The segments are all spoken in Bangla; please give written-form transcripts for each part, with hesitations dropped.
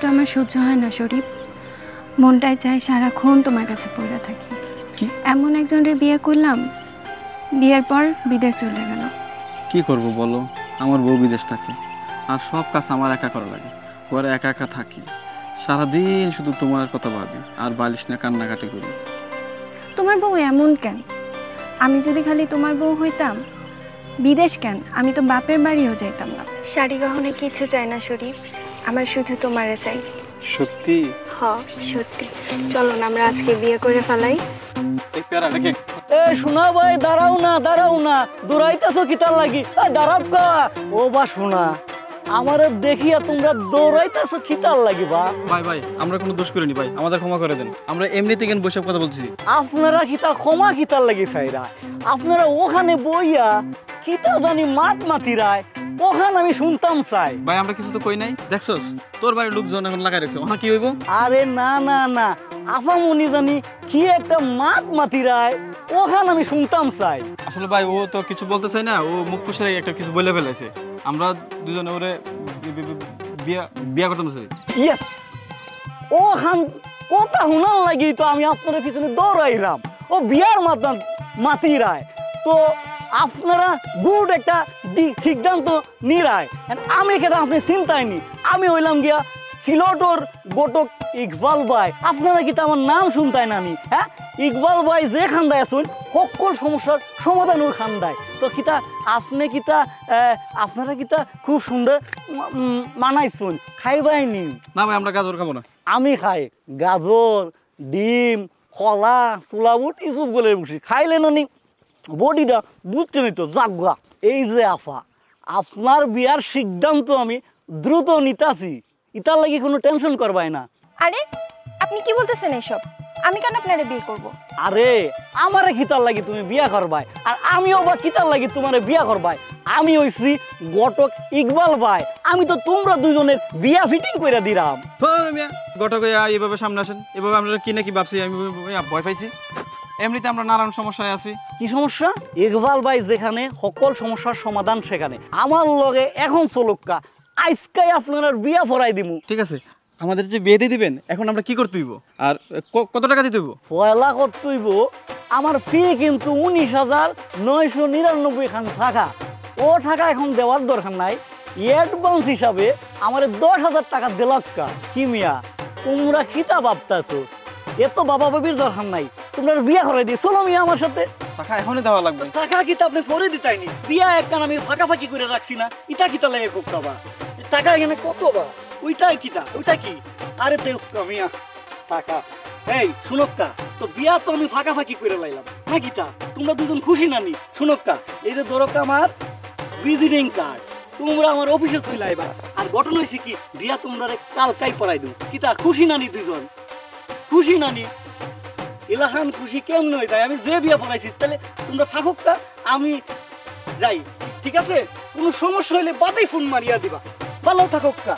কষ্ট আমার সহ্য হয় না শরীফ। মনটাই চাই সারাক্ষণ তোমার কাছে পড়ে থাকি। কি এমন একজনের বিয়ে করলাম, বিয়ের পর বিদেশ চলে গেল। কি করব বলো, আমার বউ বিদেশ থাকে আর সব কাজ আমার একা করা লাগে। ঘরে একা একা থাকি, সারাদিন শুধু তোমার কথা ভাবি আর বালিশ না কান্নাকাটি করি। তোমার বউ এমন কেন? আমি যদি খালি তোমার বউ হইতাম, বিদেশ কেন, আমি তো বাপের বাড়িও যাইতাম না। শাড়ি গহনে কিছু চাই না শরীফ, আমার শুধু তোমারে চাই। সত্যি? হ সত্যি। চলো না আমরা আজকে বিয়ে করে ফেলাই। এই প্যারা রেখে এ শোনা ভাই, দাঁড়াও না দৌড়াইতেছো কিতার লাগি? দাঁড়াব কা ও বা শোনা, আমারে দেখিয়া তোমরা দৌড়াইতেছো কিতার লাগি বা? ভাই ভাই আমরা কোনো দোষ করিনি ভাই, আমাদের ক্ষমা করে দেন। আমরা এমনিতে কেন বসে কথা বলছি। আপনারা কিতা ক্ষমা কিতার লাগি চাইরা? আপনারা ওখানে বইয়া কিতা জানি মাতিরায়, ওখানে আমি শুনতাম চাই। ভাই আমরা কিছু তো কই নাই, দেখছস তোর বাড়ির লোকজন এখন লাগাই রাখছে, ওখানে কি হইব? আরে না আফামনি জানি কি একটা মাতিরায়, ওখানে আমি শুনতাম চাই। আসলে ভাই ও তো কিছু বলতে চাই না, ও মুখ ফুসে একটা কিছু বলে ফেলাইছে। আমরা দুজনে ওরে বিয়া করতে চাই। ইয়েস, ওখান কথা শোনার লাগি তো আমি আপনার পিছনে দৌড়াইলাম। ও বিয়ার মাতিরায় তো আপনারা গুড একটা সিদ্ধান্ত নিরায়। আমি কেটা আপনি চিন্তায় নি, আমি হইলাম গিয়া সিলটর গোটক ইকবাল ভাই। আপনারা কি আমার নাম শুনতাই নানি? হ্যাঁ, ইকবাল ভাই যে খান্দায় আসুন সকল সমস্যার সমাধান ওই খান্দায়। তো কিতা আপনি কিতা আপনারা কিতা খুব সুন্দর মানাইছুন, খাইবাই নি? না ভাই আমরা গাজর খাবো না। আমি খাই গাজর, ডিম, কলা, চুলাবুট ইসব বলে বসি খাইলে নানি বডিটা বুঝতে নিত জাগা। এই যে আফা, আপনার বিয়ার সিদ্ধান্ত আমি দ্রুত নিতাছি, ইতার লাগি কোনো টেনশন করবাই না। আরে আপনি কি বলতেছেন এইসব? আমি কেন আপনারে বিয়ে করব? আরে আমারে কিতার লাগি তুমি বিয়া করবাই, আর আমিও বা কিতার লাগি তোমারে বিয়া করবাই? আমি হইছি গটক ইকবাল ভাই, আমি তো তোমরা দুজনের বিয়া ফিটিং করে দিলাম। গটক এইভাবে সামনে আসেন, এভাবে আমরা কি নাকি ভাবছি, আমি ভয় পাইছি। এমনিতে আমরা নানান সমস্যায় আছি। কি সমস্যা? ইকবাল ভাই যেখানে সকল সমস্যার সমাধান সেখানে। আমার লগে এখন চলুকা, আজকাই আপনারা বিয়া ফরাই দিমু। ঠিক আছে, আমাদের যে বিয়ে দিয়ে দিবেন এখন আমরা কি করতে হইব আর কত টাকা দিতে হইব? পয়লা করতে হইব। আমার ফি কিন্তু 19,999 খান টাকা। ও টাকা এখন দেওয়ার দরকার নাই, অ্যাডভান্স হিসাবে আমার 10,000 টাকা দিলক্কা। কি মিয়া তোমরা কিতা ভাবতাছো? এত বাবা বাবির দরকার নাই, তোমরা বিয়া করে দিই। চলো মিয়া আমার সাথে। টাকা এখনই দেওয়া লাগবে? টাকা কিতা আপনি পরে দিতাইনি, বিয়া একখান আমি ফাঁকাফাঁকি করে রাখছি না। ইটা কিতা লাগে কোকটাবা? টাকা এখানে কত বা? ওইটাই কিতা, ওইটা কি? আরে দেউকা মিয়া টাকা। এই শুনক্কা, তো বিয়া তো আমি ফাঁকাফাঁকি করে লাইলাম না কিতা? তোমরা দুজন খুশি নানি? শুনক্কা, এই যে ধরক্কা আমার ভিজিটিং কার্ড, তোমরা আমার অফিসে চলে আইবা। আর ঘটনা হয়েছে কি, বিয়া তোমরা কালকাই পড়াই দেব। কিতা খুশি নানি? দুজন খুশি নানি? এলাহান খুশি কেমন হয়ে যায়? আমি যে বিয়া পড়াইছি, তাহলে তোমরা থাকুক তা, আমি যাই। ঠিক আছে, কোনো সমস্যা হইলে বাদেই ফোন মারিয়া দিবা। ভালো থাকুক কা।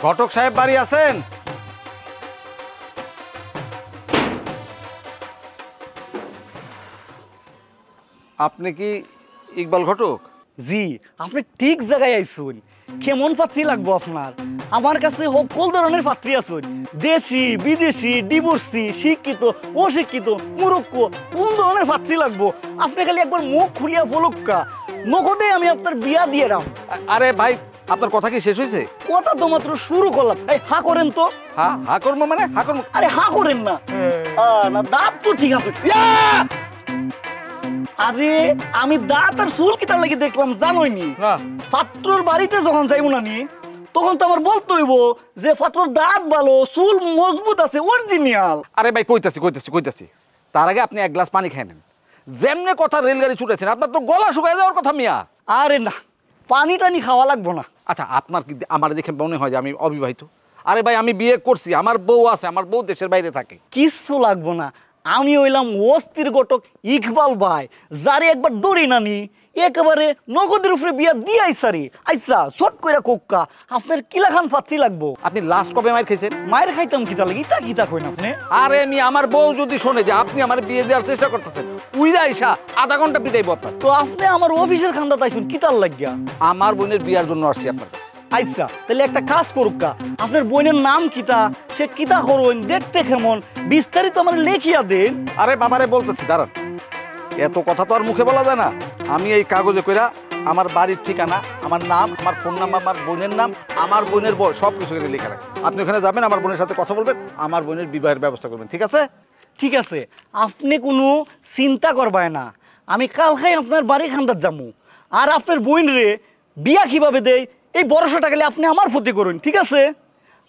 ঘটক সাহেব বাড়ি আছেন? আপনি কি ইকবাল ঘটক? জি, আপনি ঠিক জায়গায় আইসুন। কেমন পাত্রী লাগবো আপনার? আমার কাছে সকল ধরনের পাত্রী আছেন, দেশি বিদেশি, ডিভোর্সি, শিক্ষিত অশিক্ষিত, মুরক্ষ, কোন ধরনের পাত্রী লাগবো? আপনি খালি একবার মুখ খুলিয়া বলুক্কা, নগদে আমি আপনার বিয়া দিয়ে দাম। আরে ভাই, আপনার কথা কি শেষ হয়েছে? কথা তো মাত্র শুরু করলাম। এই হা করেন তো। হা করবো মানে? হা করবো? আরে হা করেন না। না দাঁত তো ঠিক আছে। আরে আমি দাঁত আর চুল কিতার লাগি দেখলাম জানোইনি? পাত্রর বাড়িতে যখন যাইব না নি, তখন তো আমার বলতে হইব যে পাত্রর দাঁত ভালো, চুল মজবুত আছে, অরিজিনাল। আরে ভাই কইতাছি, তার আগে আপনি এক গ্লাস পানি খেয়ে নেন। যেমনে কথা রেলগাড়ি ছুটেছেন, আপনার তো গলা শুকায় যাওয়ার কথা মিয়া। আরে না, পানি টানি খাওয়া লাগবো না। আচ্ছা, আপনার কি আমার দেখে মনে হয় যে আমি অবিবাহিত? আরে ভাই, আমি বিয়ে করছি, আমার বউ আছে, আমার বউ দেশের বাইরে থাকে। কিচ্ছু লাগবো না, আমি হইলাম অস্থির ঘটক ইকবাল ভাই, যারে একবার দৌড়ি নানি একেবারে নগদের উপরে বিয়া দিয়াই সারি। আচ্ছা শর্ট কইরা কোক্কা আপনার কিলাখান পাত্রী লাগবো? আপনি লাস্ট কবে মায়ের খেয়েছেন? মায়ের খাইতাম কিতা লাগে, ইতা কিতা কইন আপনি? আরে আমি আমার বউ যদি শোনে যে আপনি আমার বিয়ে দেওয়ার চেষ্টা করতেছেন, উইরা আইসা আধা ঘন্টা পিটাইব আপনার। তো আপনি আমার অফিসের খান্দা তাইছেন কিতার লাগিয়া? আমার বোনের বিয়ার জন্য আসছি আপনার কাছে। আচ্ছা তাহলে একটা কাজ করুক, আপনার বোনের নাম কিতা, সে কিতা করুন, দেখতে কেমন, বিস্তারিত আমার লেখিয়া দেন। আরে বাবারে বলতেছি, দাঁড়ান, এত কথা তো আর মুখে বলা যায় না। আমি এই কাগজে কইরা আমার বাড়ির ঠিকানা, আমার নাম, আমার ফোন নাম্বার, আমার বোনের নাম, আমার বোনের বয়স সব কিছু এখানে লেখা রাখছি। আপনি ওখানে যাবেন, আমার বোনের সাথে কথা বলবেন, আমার বোনের বিবাহের ব্যবস্থা করবেন, ঠিক আছে? ঠিক আছে, আপনি কোনো চিন্তা করবাই না, আমি কালকাই আপনার বাড়ি খান্দার যাবো। আর আপনার বোন রে বিয়া কিভাবে দেয় এই ভরসাটা গেলে আপনি আমার প্রতি করুন, ঠিক আছে?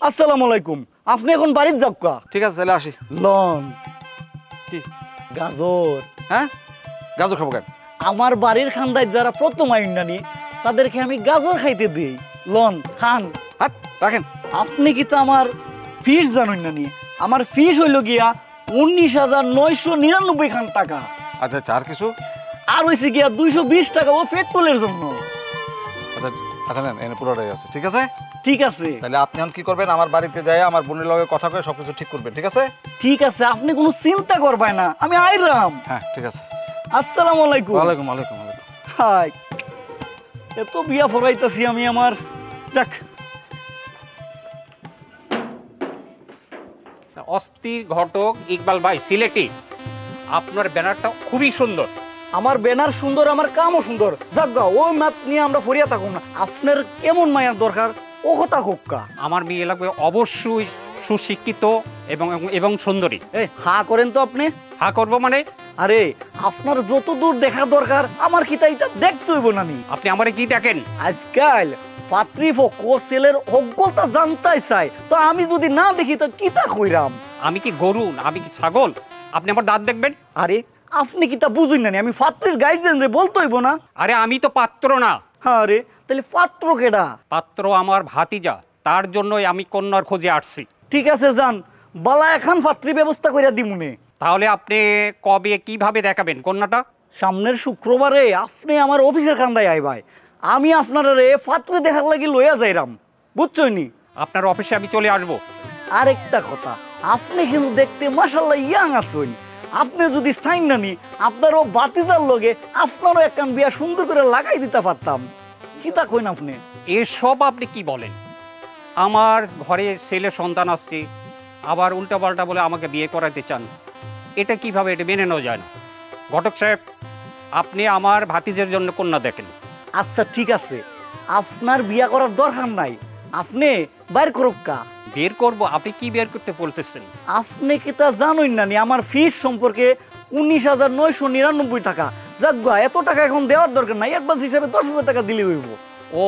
আসসালামু আলাইকুম, আপনি এখন বাড়ির যাবকা। ঠিক আছে, তাহলে আসি। লন কি গাজর, হ্যাঁ, গাজর খাবো কেন? আমার বাড়ির খান্দায় যারা প্রথম আইনানি তাদেরকে আমি গাজর খাইতে দিই। লন খান। হাত রাখেন। আপনি কি তো আমার ফিস জানেন না নি? আমার ফিস হইল গিয়া 19,999 খান টাকা। আচ্ছা আচ্ছা, আর কিছু? আর হয়েছে গিয়া 220 টাকা ও পেট্রোলের জন্য। আচ্ছা আচ্ছা, নেন, এনে পুরোটাই আছে, ঠিক আছে? ঠিক আছে, তাহলে আপনি এখন কি করবেন, আমার বাড়িতে যাই আমার বোনের লগে কথা কয়ে সবকিছু ঠিক করবেন, ঠিক আছে? ঠিক আছে, আপনি কোনো চিন্তা করবেন না, আমি আইরাম। হ্যাঁ ঠিক আছে। আসসালামু আলাইকুম। ওয়ালাইকুম ওয়ালাইকুম ওয়ালাইকুম। হাই, এত বিয়া ফরাইতাছি আমি আমার। যাক, অস্থির ঘটক ইকবাল ভাই সিলেটি, আপনার ব্যানারটা খুবই সুন্দর। আমার ব্যানার সুন্দর, আমার কামও সুন্দর। যাক গা, ওই মাত নিয়ে আমরা ফরিয়া থাকুন না। আপনার কেমন মায়ার দরকার ও কথা কোক্কা? আমার মেয়ে লাগবে অবশ্যই সুশিক্ষিত এবং এবং সুন্দরী। এই হা করেন তো আপনি। হা করবো মানে? আরে আপনার যত দূর দেখা দরকার আমার কি তাইটা দেখতে হইব না নি? আপনি আমারে কি দেখেন? আজকাল পাত্রীপক্ষ ছেলের অজ্ঞতা জানতাই চাই, তো আমি যদি না দেখি তো কিতা কইরাম? আমি কি গরু না আমি কি ছাগল? আপনি আমার দাঁত দেখবেন? আরে আপনি কিতা বুঝুন না নি? আমি পাত্রীর গাইডেন রে বলতে হইব না? আরে আমি তো পাত্র না। আরে তাহলে পাত্র কেডা? পাত্র আমার ভাতিজা, তার জন্যই আমি কন্যার খোঁজে আসছি। ঠিক আছে যান, বালা এখন পাত্রী ব্যবস্থা কইরা দিমুনে। তাহলে আপনি কবে কিভাবে দেখাবেন কন্যাটা? সামনের শুক্রবারে আপনি আমার অফিসের কান্দায় আইবাই, আমি আপনার রে পাত্রী দেখার লাগি লইয়া যাইরাম, বুঝছনি? আপনার অফিসে আমি চলে আসবো। আরেকটা কথা, আপনি কিন্তু দেখতে মাশাআল্লাহ ইয়াং আছেন। আপনি যদি চাইন না নি আপনারও বাতিজার লগে আপনারও একখান বিয়া সুন্দর করে লাগাই দিতে পারতাম। কিতা কইন আপনি? এসব আপনি কি বলেন? আমার ঘরে ছেলে সন্তান আসছে, আবার উল্টাপাল্টা বলে আমাকে বিয়ে করাতে চান, এটা কিভাবে? এটা মেনে নেওয়া যায় না। ঘটক সাহেব, আপনি আমার ভাতিজের জন্য কন্যা দেখেন। আচ্ছা ঠিক আছে, আপনার বিয়া করার দরকার নাই, আপনি বাইর করুকা। বের করব? আপনি কি বের করতে বলতেছেন? আপনি কি তা জানেন না নি আমার ফিস সম্পর্কে 19,999 টাকা। যাক গা, এত টাকা এখন দেওয়ার দরকার নাই, অ্যাডভান্স হিসাবে 10,000 টাকা দিলে হইব। ও,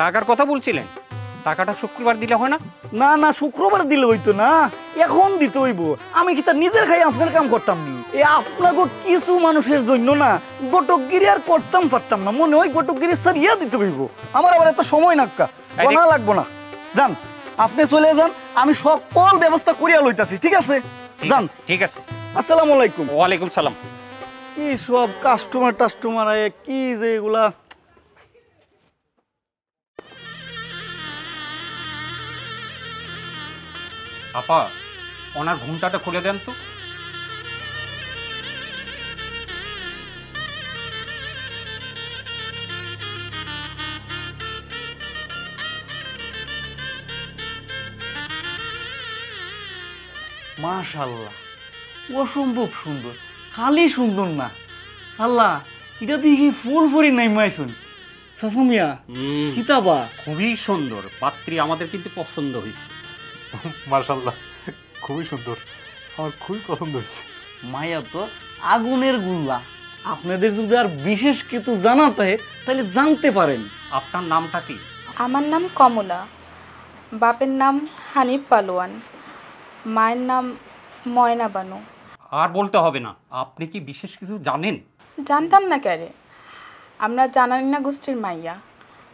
টাকার কথা বলছিলেন? টাকাটা শুক্রবার দিলে হয় না? না না, শুক্রবার দিলে হইতো না, এখন দিতে হইব। আমি কি তা নিজের খাই আপনার কাম করতাম নি? এই আপনাকে কিছু মানুষের জন্য না গটকগিরি আর করতাম পারতাম না, মনে হয় গটকগিরি সারিয়া দিতে হইব। আমার আবার এত সময় নাক্কা না লাগবো না, যান আপনি চলে যান, আমি সকল ব্যবস্থা করিয়া লইতাছি, ঠিক আছে? যান। ঠিক আছে। আসসালামু আলাইকুম। ওয়ালাইকুম সালাম। কি সব কাস্টমার টাস্টমার আয়, কি যে এগুলা। আপা, ওনার ঘুমটাটা খুলে দেন তো। মাশাআল্লাহ, অসম্ভব সুন্দর, খালি সুন্দর না, আল্লাহ এটা দেখি ফুল ভরি নাই মাইছুন। সাসামিয়া কিতাবা খুবই সুন্দর, পাত্রী আমাদের কিন্তু পছন্দ হয়েছে। মাশাআল্লাহ, খুবই সুন্দর, আমার খুবই পছন্দ হয়েছে। মায়া তো আগুনের গুল্লা, আপনাদের যদি আর বিশেষ কিছু জানাতে তাহলে জানতে পারেন। আপনার নামটা কি? আমার নাম কমলা, বাপের নাম হানিফ পালোয়ান, মায়ের নাম ময়না বানু। আর বলতে হবে না, আপনি কি বিশেষ কিছু জানেন? জানতাম না ক্যারে, আমরা জানানি না গোষ্ঠীর মাইয়া।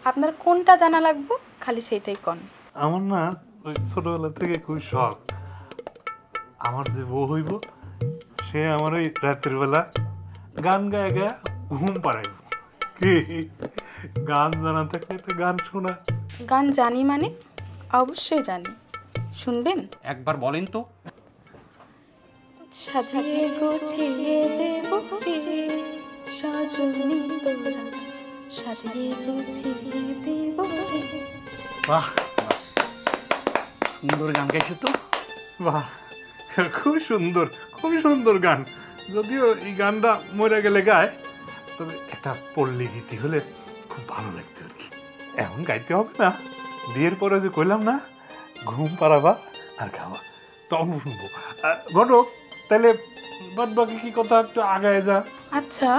আপনার কোনটা জানা লাগবো খালি সেইটাই কন। আমার না ওই ছোটবেলা থেকে খুব শখ, আমার যে বউ হইব সে আমার ওই রাতের বেলা গান গায়ে গায়ে ঘুম পাড়াইব। কি গান জানা থাকলে একটা গান শোনা। গান জানি মানে অবশ্যই জানি, শুনবেন? একবার বলেন তো। সাজিয়ে গুছিয়ে দেব সজনী তোরা, সাজিয়ে গুছিয়ে দেব। বাহ, সুন্দর গান গাইছে তো। বাহ, খুবই সুন্দর, খুবই সুন্দর গান। যদিও এই গানটা মরে গেলে গায়, তবে একটা পল্লী গীতি হলে খুব ভালো লাগতো আর কি। এখন গাইতে হবে না, বিয়ের পরে যে কইলাম না ঘুম পাড়াবা আর গাওয়া, তখন শুনবো। ঘটক, তাহলে বাদ বাকি কি কথা একটু আগায় যা। আচ্ছা,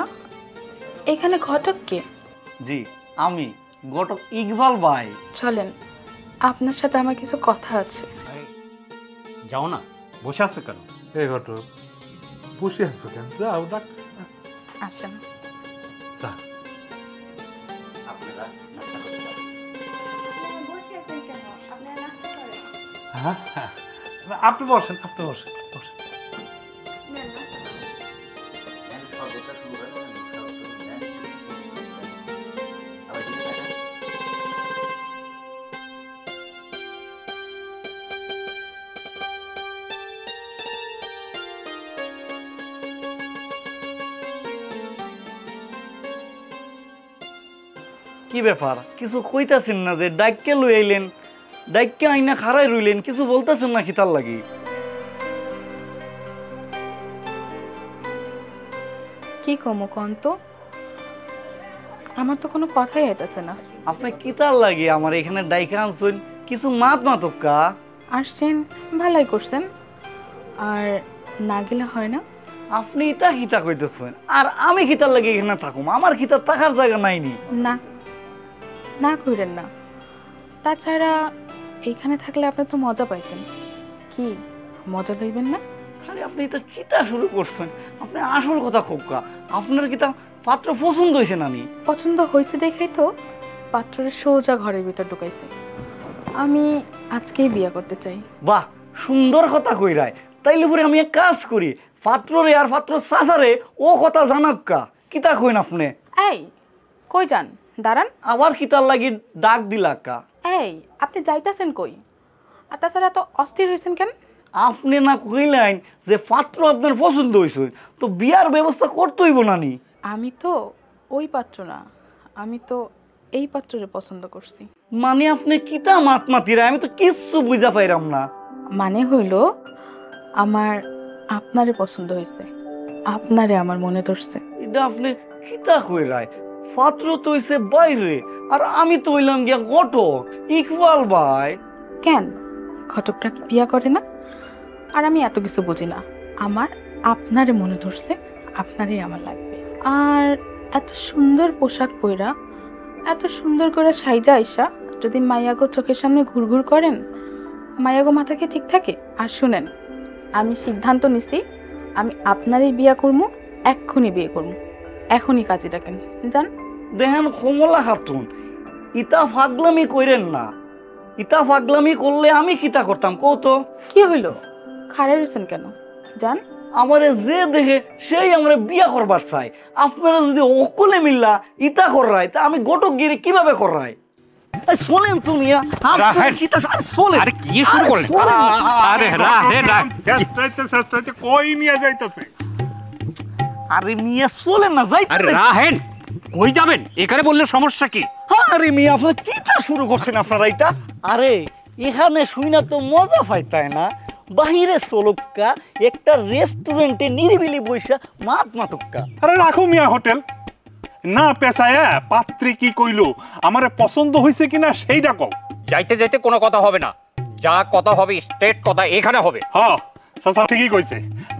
এখানে ঘটক কে? জি, আমি ঘটক ইকবাল ভাই। চলেন, আপনার সাথে আমার কিছু কথা আছে। যাও না, বসে আছো কেন? এই ঘটক, বসে আছো কেন? যাও ডাক। আসেন। যা। হ্যাঁ হ্যাঁ, আপনি বসেন, আপনি বসেন, বসেন। কি ব্যাপার, কিছু কইতাছেন না যে ডাইককে লই আইলেন, ডাইককে আইনা খাড়াই রইলেন, কিছু বলতেছেন না? খিতার লাগি কি কমো কন্ত, আমার তো কোনো কথাই আইতাছে না। আপনি কিতার লাগি আমার এখানে ডাইকা আনছেন? কিছু মাত মাতক্কা আসছেন, ভালাই করছেন, আর না গেলে হয় না। আপনি ইতা খিতা কইতেছেন, আর আমি খিতার লাগি এখানে থাকুম? আমার খিতার থাকার জায়গা নাইনি। না, না কইরেন না। তাছাড়া এইখানে থাকলে আপনি তো মজা পাইতেন। কি মজা লইবেন না? আরে আপনি এটা খিতা শুরু করছেন, আপনি আসল কথা কোক্কা। আপনার কিতা পাত্র পছন্দ হয়েছে নানি? পছন্দ হয়েছে দেখেই তো পাত্রের সোজা ঘরের ভিতর ঢুকাইছে। আমি আজকেই বিয়ে করতে চাই। বাহ, সুন্দর কথা কইরায়। তাইলে পরে আমি এক কাজ করি, পাত্ররে আর পাত্র চাচারে ও কথা জানাক্কা। কিতা কইন আপনি? এই কই যান? দাঁড়ান। আবার কিতার লাগি ডাক দিলাক্কা? এই আপনি যাইতাছেন কই? আর তাছাড়া এত অস্থির হয়েছেন কেন? আপনি না কইলেন যে পাত্র আপনার পছন্দ হয়েছে, তো বিয়ার ব্যবস্থা করতে হইব নানি। আমি তো ওই পাত্র না, আমি তো এই পাত্ররে পছন্দ করছি। মানে আপনি কিতা মাতমাতিরা, আমি তো কিচ্ছু বুঝা পাইরাম না। মানে হইল আমার আপনারে পছন্দ হয়েছে, আপনারে আমার মনে ধরছে। এটা আপনি কিতা কইরায়? পাত্র তো হইছে বাইরে, আর আমি তো হইলাম গিয়া ঘটক ইকবাল ভাই। কেন ঘটকটা কি বিয়া করে না? আর আমি এত কিছু বুঝি না, আমার আপনারে মনে ধরছে, আপনারে আমার লাগবে। আর এত সুন্দর পোশাক পইরা, এত সুন্দর করে সাইজা আইসা যদি মাইয়াগো চোখের সামনে ঘুরঘুর করেন, মাইয়াগো মাথা কি ঠিক থাকে? আর শুনেন, আমি সিদ্ধান্ত নিছি, আমি আপনারই বিয়া করবো, এক্ষুনি বিয়ে করবো, এখনই কাজে ডাকেন যান। দেখেন কমলা খাতুন, ইতা ফাগলামি কইরেন না। ইতা ফাগলামি করলে আমি কিতা করতাম কত? কি হইল, খাড়া রয়েছেন কেন? যান। আমারে যে দেখে সেই আমারে বিয়া করবার চাই। আপনারা যদি অকলে মিল্লা ইতা কররাই, তা আমি ঘটক গিরি কিভাবে কররাই? শোনেন তুমি, আরে কি শুরু করলেন? আরে শেষরাইতে কই নিয়ে যাইতেছে? আরে মিয়া চলেন না, আরে যাইতে। রাহেন, কই যাবেন? এখানে বললে সমস্যা কি? আরে মিয়া আপনারা কিতা শুরু করছেন আপনারা এটা? আরে এখানে শুই না তো মজা পাইতাই না, বাহিরে চলক্কা একটা রেস্টুরেন্টে নিরিবিলি বইসা মাত মাতক্কা। আরে রাখো মিয়া হোটেল, না পেশায় পাত্রী কি কইলো, আমারে পছন্দ হয়েছে কিনা সেইটা কও। যাইতে যাইতে কোনো কথা হবে না, যা কথা হবে স্ট্রেট কথা এখানে হবে। হ্যাঁ চাচা ঠিকই কইছে,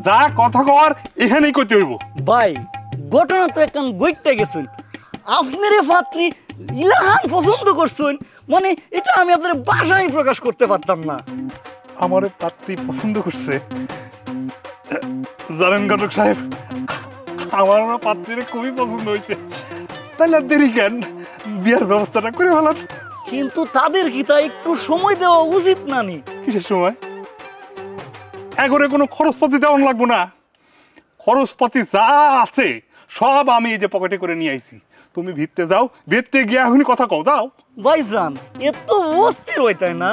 যা কথা কর এখানেই কইতে হইব। ভাই ঘটনা তো এখন গইটে গেছেন, আপনারে পাত্রী ইলাহান পছন্দ করছেন, মানে এটা আমি আপনার বাসায় প্রকাশ করতে পারতাম না। আমারে পাত্রী পছন্দ করছে, জানেন ঘটক সাহেব, আমার না পাত্রীরে খুবই পছন্দ হয়েছে। তাহলে আর দেরি কেন, বিয়ার ব্যবস্থাটা করে ফেলার। কিন্তু তাদের কি তা একটু সময় দেওয়া উচিত নানি? কিসের সময়? এগরে কোনো খরচপাতি দেওয়া লাগবো না, খরচপাতি যা আছে সব আমি এই যে পকেটে করে নিয়ে আইছি। তুমি ভিতরে যাও, ভিতরে গিয়ে এখনই কথা কও, যাও। ভাইজান এত অস্থির হইতাই না,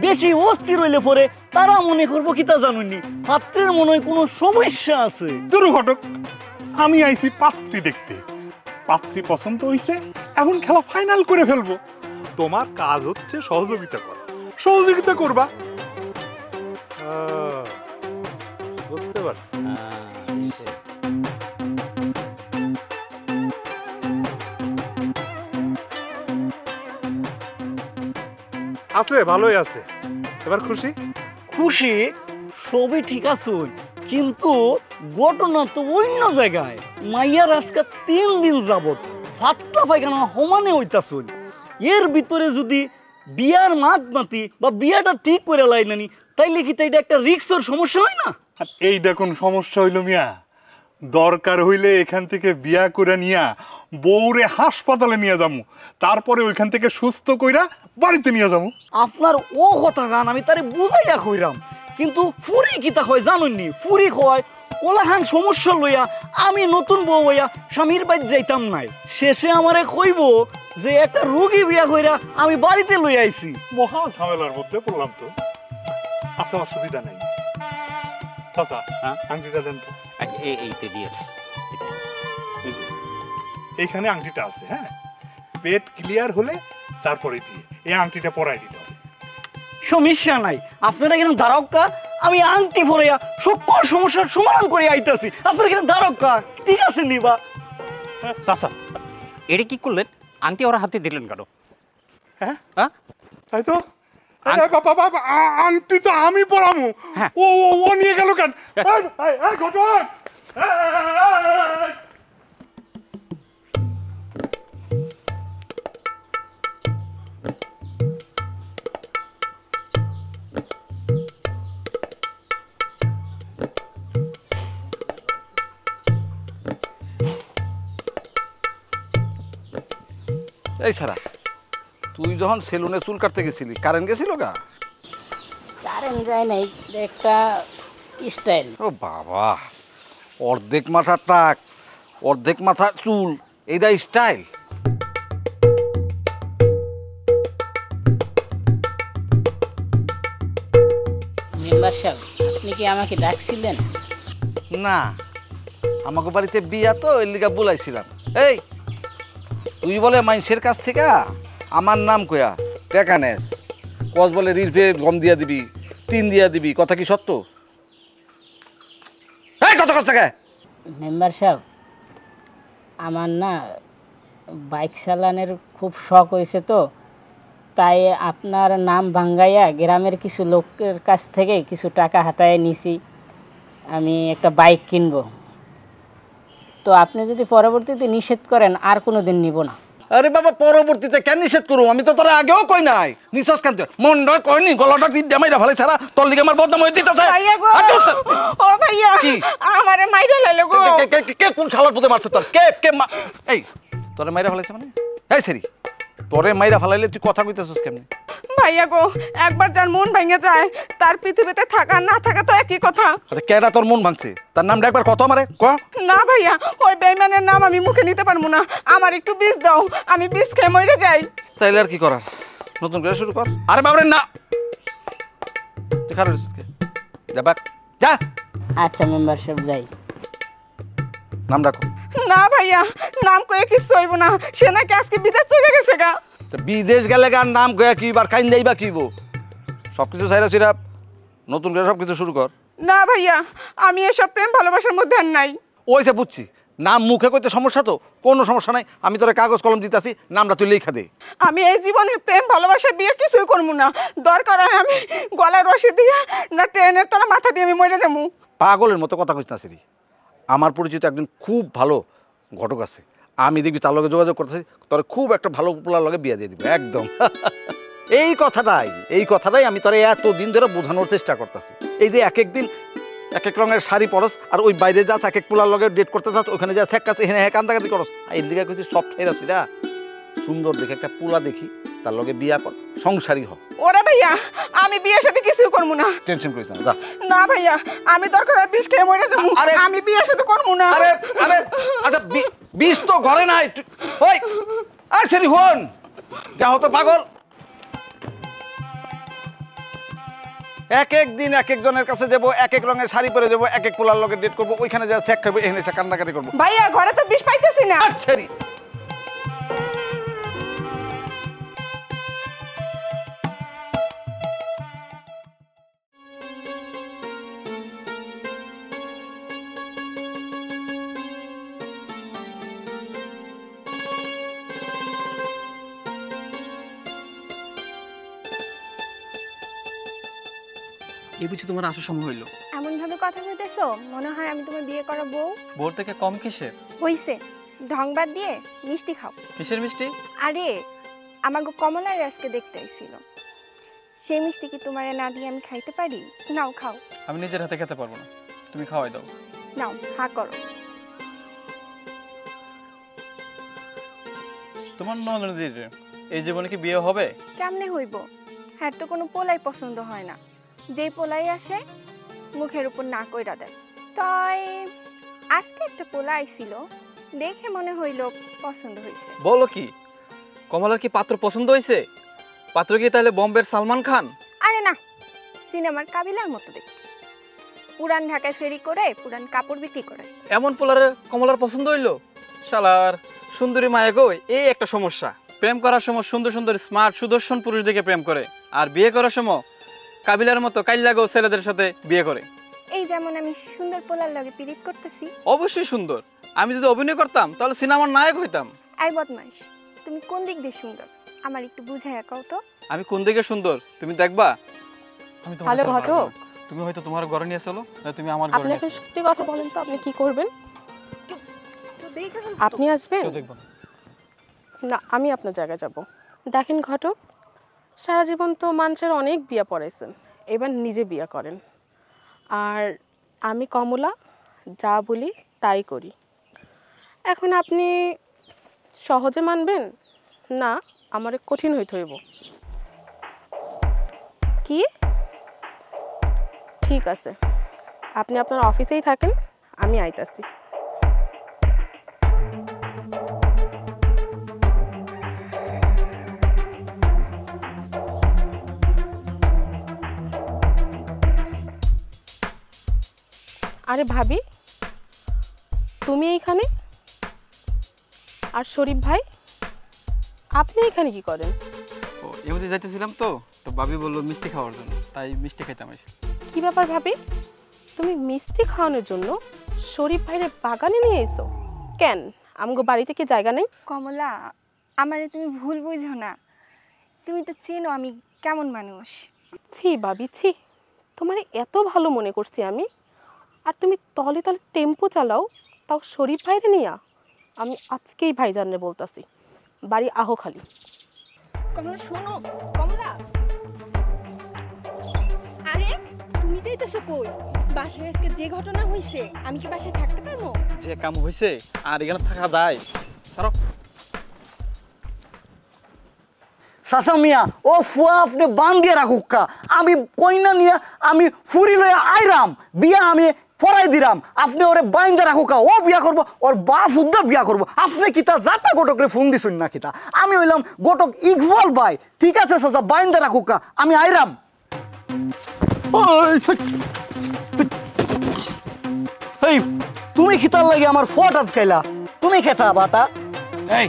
বেশি অস্থির হইলে পরে তারা মনে করবো কি তা জানুনি পাত্রের মনে হয় কোনো সমস্যা আছে। দুর্ঘটক, আমি আইছি পাত্রী দেখতে। পাত্রী পছন্দ হইছে, এখন খেলা ফাইনাল করে ফেলবো। তোমার কাজ হচ্ছে সহযোগিতা করা, সহযোগিতা করবা। বুঝতে পারছি। আছে, ভালোই আছে। এবার খুশি? খুশি সবই ঠিক আছে, কিন্তু ঘটনা তো অন্য জায়গায়। মাইয়ার আজকে 3 দিন যাবত ফাটলা পায়খানা সমানে হইতাছুন। এর ভিতরে যদি বিয়ার মাতি বা বিয়াটা ঠিক করে লাইনানি, তাইলে কি এটা একটা রিক্সের সমস্যা হয় না? আর এইটা কোন সমস্যা হইল মিয়া? দরকার হইলে এখান থেকে বিয়া করে নিয়া বউরে হাসপাতালে নিয়ে যাবো, তারপরে ওইখান থেকে সুস্থ কইরা বাড়িতে নিয়ে যাবো। আপনার ও কথা গান আমি তারে বুঝাইয়া কইরাম, কিন্তু ফুরি কিতা হয় জানুননি? ফুরি হয় ওলাহান সমস্যা লইয়া আমি নতুন বউ হইয়া স্বামীর বাড়ি যাইতাম নাই। শেষে আমারে কইব যে একটা রোগী বিয়া কইরা আমি বাড়িতে লই আইছি। মহা ঝামেলার মধ্যে পড়লাম তো। আচ্ছা, অসুবিধা নেই। চাচা, আংটিটা দেন তো। এইখানে আংটিটা আছে, হ্যাঁ? পেট ক্লিয়ার হলে তারপরে দিয়ে এই আংটিটা পরাই দিতে হবে। সমস্যা নাই, আপনারা এখানে দাঁড়াক্কা, আমি আংটি ফরাইয়া সকল সমস্যার সমাধান করে আইতাছি। আপনারা এখানে দাঁড়াক্কা, ঠিক আছে নিবা? চাচা, এটা কি করলেন? আংটি ওরা হাতে দিলেন কেন? হ্যাঁ, হ্যাঁ, তাই তো। আংটি তো আমি পরামু, ও ও নিয়ে গেল কেন? ঘটক, এই ছাড়া তুই যখন সেলুনে চুল কাটতে গেছিলি কারেন্ট গেছিল গা? কারেন্ট যায় নাই, একটা স্টাইল। ও বাবা, অর্ধেক মাথা টাক, অর্ধেক মাথা চুল, এইটা স্টাইল? মেম্বার সাহেব, আপনি কি আমাকে ডাকছিলেন? না, আমাকে বাড়িতে বিয়া তো, এর লিগা বলাইছিলাম। এই তুই বলে মানুষের কাছ থেকে আমার নাম কয়া টাকা নেস, কস বলে রিফে গম দিয়া দিবি, টিন দিয়া দিবি, কথা কি সত্য? এই কত কষ্ট থাকে? মেম্বার সাহেব, আমার না বাইক চালানোর খুব শখ হয়েছে, তো তাই আপনার নাম ভাঙ্গাইয়া গ্রামের কিছু লোকের কাছ থেকে কিছু টাকা হাতায় নিছি, আমি একটা বাইক কিনবো। তো আপনি যদি পরবর্তীতে নিষেধ করেন আর কোনো দিন নিব না। আরে বাবা, পরবর্তীতে কেন নিষেধ করুম? আমি তো তোরা আগেও কই নাই। নিশ্বাস কেন মনটা কয়নি, গলাটা টিপ জামাইরা ফেলে ছাড়া তোর লিগে আমার বদনাম হয়ে দিতেছে। ও ভাইয়া, আমারে মাইরা লাইলো গো। কে কোন শালার পুতে মারছে তোর? কে কে এই তোরে মাইরা ফেলাইছে মানে? এই সেরি, তোরে মাইরা ফেলাইলে তুই কথা কইতেছিস কেমনে? ভাইয়া গো, একবার যার মন ভেঙে যায় তার পৃথিবীতে থাকা না থাকা তো একই কথা। আচ্ছা, কেডা তোর মন ভাঙছে? তার নামটা একবার কত আমারে ক। না ভাইয়া, ওই বেইমানের নাম আমি মুখে নিতে পারবো না। আমার একটু বিষ দাও, আমি বিষ খেয়ে মরে যাই। তাইলে আর কি করার, নতুন করে শুরু কর। আরে বাবরে না, তুই খারাপ যা বাক যা। আচ্ছা মেম্বার সাহেব, যাই। নাম ডাকো। না ভাইয়া, নাম কয়ে কিছু হইব না, সে নাকি আজকে বিদেশ চলে গেছে গা। বিদেশ গেলে গান নাম কয়া কি বার খাইন দেই বা কিব? সবকিছু ছাইরা ছিরা নতুন করে সবকিছু শুরু কর। না ভাইয়া, আমি এসব প্রেম ভালোবাসার মধ্যে আর নাই। ওইসে বুঝছি, নাম মুখে কইতে সমস্যা, তো কোনো সমস্যা নাই, আমি তোরে কাগজ কলম দিতেছি, নামটা তুই লেখা দে। আমি এই জীবনে প্রেম ভালোবাসা বিয়ে কিছুই করবো না। দরকার হয় আমি গলার রশি দিয়ে না ট্রেনের তলা মাথা দিয়ে আমি মরে যাবো। পাগলের মতো কথা কইস না সিরি। আমার পরিচিত একজন খুব ভালো ঘটক আছে, আমি দেখবি তার লগে যোগাযোগ করতেছি, তোর খুব একটা ভালো পোলার লগে বিয়া দিয়ে দিব একদম। এই কথাটাই আমি তোরে এতদিন ধরে বোঝানোর চেষ্টা করতেছি। এই যে এক একদিন এক এক রঙের শাড়ি পরস, আর ওই বাইরে যাস এক এক পোলার লগে ডেট করতে যাস, ওখানে যা ঠেক কাছে হ্যাঁ কান্দাকাতি করস। এই দিকে কিছু সব ঠাইরা ছিরা সুন্দর দেখে একটা পোলা দেখি, তার লগে বিয়া কর, সংসারী হ। ওরে ভাইয়া আমি বিয়ের সাথে কিছু করবো না। টেনশন করিস না, যা। না ভাইয়া আমি দরকার হয় বিষ খেয়ে মরে যাবো, আরে আমি বিয়ের সাথে করবো না। আরে আরে আচ্ছা বিষ তো ঘরে নাই। ওই আয় সেরি হন, যাও তো পাগল। এক এক দিন এক একজনের কাছে যাবো, এক এক রঙের শাড়ি পরে যাবো, এক এক পোলার লগে ডেট করবো, ওইখানে যা চেক খাবো, এখানে এসে কান্নাকাটি করবো। ভাইয়া ঘরে তো বিষ পাইতেছি না। ছেড়ি এই বুঝি তোমার আসার সময় হইলো? এমন ভাবে কথা বলতেছো মনে হয় আমি তোমার বিয়ে করা বউ। বোর থেকে কম কিসের? হইছে ঢংবাদ দিয়ে মিষ্টি খাও। কিসের মিষ্টি? আরে আমার কমলার আজকে দেখতে আইছিল, সেই মিষ্টি কি তোমারে না দিয়ে আমি খাইতে পারি? নাও খাও। আমি নিজের হাতে খেতে পারবো না, তুমি খাওয়াই দাও। নাও হা করো। তোমার ননদির এই জীবনে কি বিয়ে হবে? কেমনে হইব? হ্যাঁ তো কোনো পোলাই পছন্দ হয় না, যে পোলাই আসে মুখের উপর না কইরা দেয়। তাই আজকে একটা পোলা আইছিল, দেখে মনে হইল পছন্দ হয়েছে। বলো কি, কমলার কি পাত্র পছন্দ হয়েছে? পাত্র কি তাহলে বম্বের সালমান খান? আরে না, সিনেমার কাবিলার মতো দেখতে, পুরান ঢাকায় ফেরি করে পুরান কাপড় বিক্রি করে। এমন পোলারে কমলার পছন্দ হইলো? শালার সুন্দরী মায়া গো, এই একটা সমস্যা। প্রেম করার সময় সুন্দর সুন্দর স্মার্ট সুদর্শন পুরুষ দেখে প্রেম করে, আর বিয়ে করার সময় কাবিলার মতো কাইল্লাগো ছেলেদের সাথে বিয়ে করে। এই যেমন আমি সুন্দর পোলার লগে পিরিত করতেছি। অবশ্যই সুন্দর, আমি যদি অভিনয় করতাম তাহলে সিনেমার নায়ক হইতাম। এই বদমাইশ, তুমি কোন দিক দিয়ে সুন্দর আমার একটু বুঝাইয়া কও তো। আমি কোন দিকে সুন্দর তুমি দেখবা। আমি তোমার হ্যালো সাথে ঘটক, পারবো না। তুমি হয়তো তোমার ঘরে নিয়ে চলো, না তুমি আমার ঘরে আপনি নিয়ে একটা চলো। সত্যি কথা বলেন তো, আপনি কি করবেন? আপনি আসবেন? কেউ দেখবো না। না আমি আপনার জায়গায় যাব। দেখেন ঘটক, সারা জীবন তো মানুষের অনেক বিয়া পড়াইছেন, এবার নিজে বিয়া করেন। আর আমি কমলা যা বলি তাই করি। এখন আপনি সহজে মানবেন না আমার কঠিন হইতে হইব? কি ঠিক আছে, আপনি আপনার অফিসেই থাকেন, আমি আইতাছি। আরে ভাবি, তুমি এইখানে? আর শরীফ ভাই আপনি এখানে কি করেন? ও এমনি যাইতেছিলাম তো, তো ভাবি বললো মিষ্টি খাওয়ার জন্য, তাই মিষ্টি খাইতাম আসছি। কি ব্যাপার ভাবি, তুমি মিষ্টি খাওয়ানোর জন্য শরীফ ভাইয়ের বাগানে নিয়ে এসো কেন? আমগো বাড়িতে কি জায়গা নেই? কমলা, আমারে তুমি ভুল বুঝো না, তুমি তো চেনো আমি কেমন মানুষ। ছি ভাবি ছি, তোমার এত ভালো মনে করছি আমি, আর তুমি তলে তলে টেম্পো চালাও, তাও শরীফ ভাইরে নিয়া। আমি আজকেই ভাইজানরে বলতাছি, বাড়ি আহো খালি। কমলা শোনো, কমলা। আরে তুমি যাইতেছো কই? বাসায় আজকে যে ঘটনা হইছে, আমি কি বাসায় থাকতে পারবো? যে কাম হইছে আর এখানে থাকা যায়? সারো। চাচা মিয়া, ও ফুয়া আপনি বান দিয়ে রাখুক কা, আমি কইনা নিয়ে আমি ফুরি লইয়া আইরাম, বিয়া আমি পড়াই দিলাম, আপনি ওরে বাইন্দা রাখুক কা, ও বিয়া করবো, ওর বাপ উদ্দা বিয়া করবো। আপনি কিতা যাতা গোটকরে ফোন দিছুন না কিতা? আমি হইলাম গোটক ইকবাল ভাই, ঠিক আছে চাচা বাইন্দা রাখুক কা, আমি আইরাম। এই তুমি খিতার লাগে আমার ফট আটকাইলা, তুমি খেতা বাটা। এই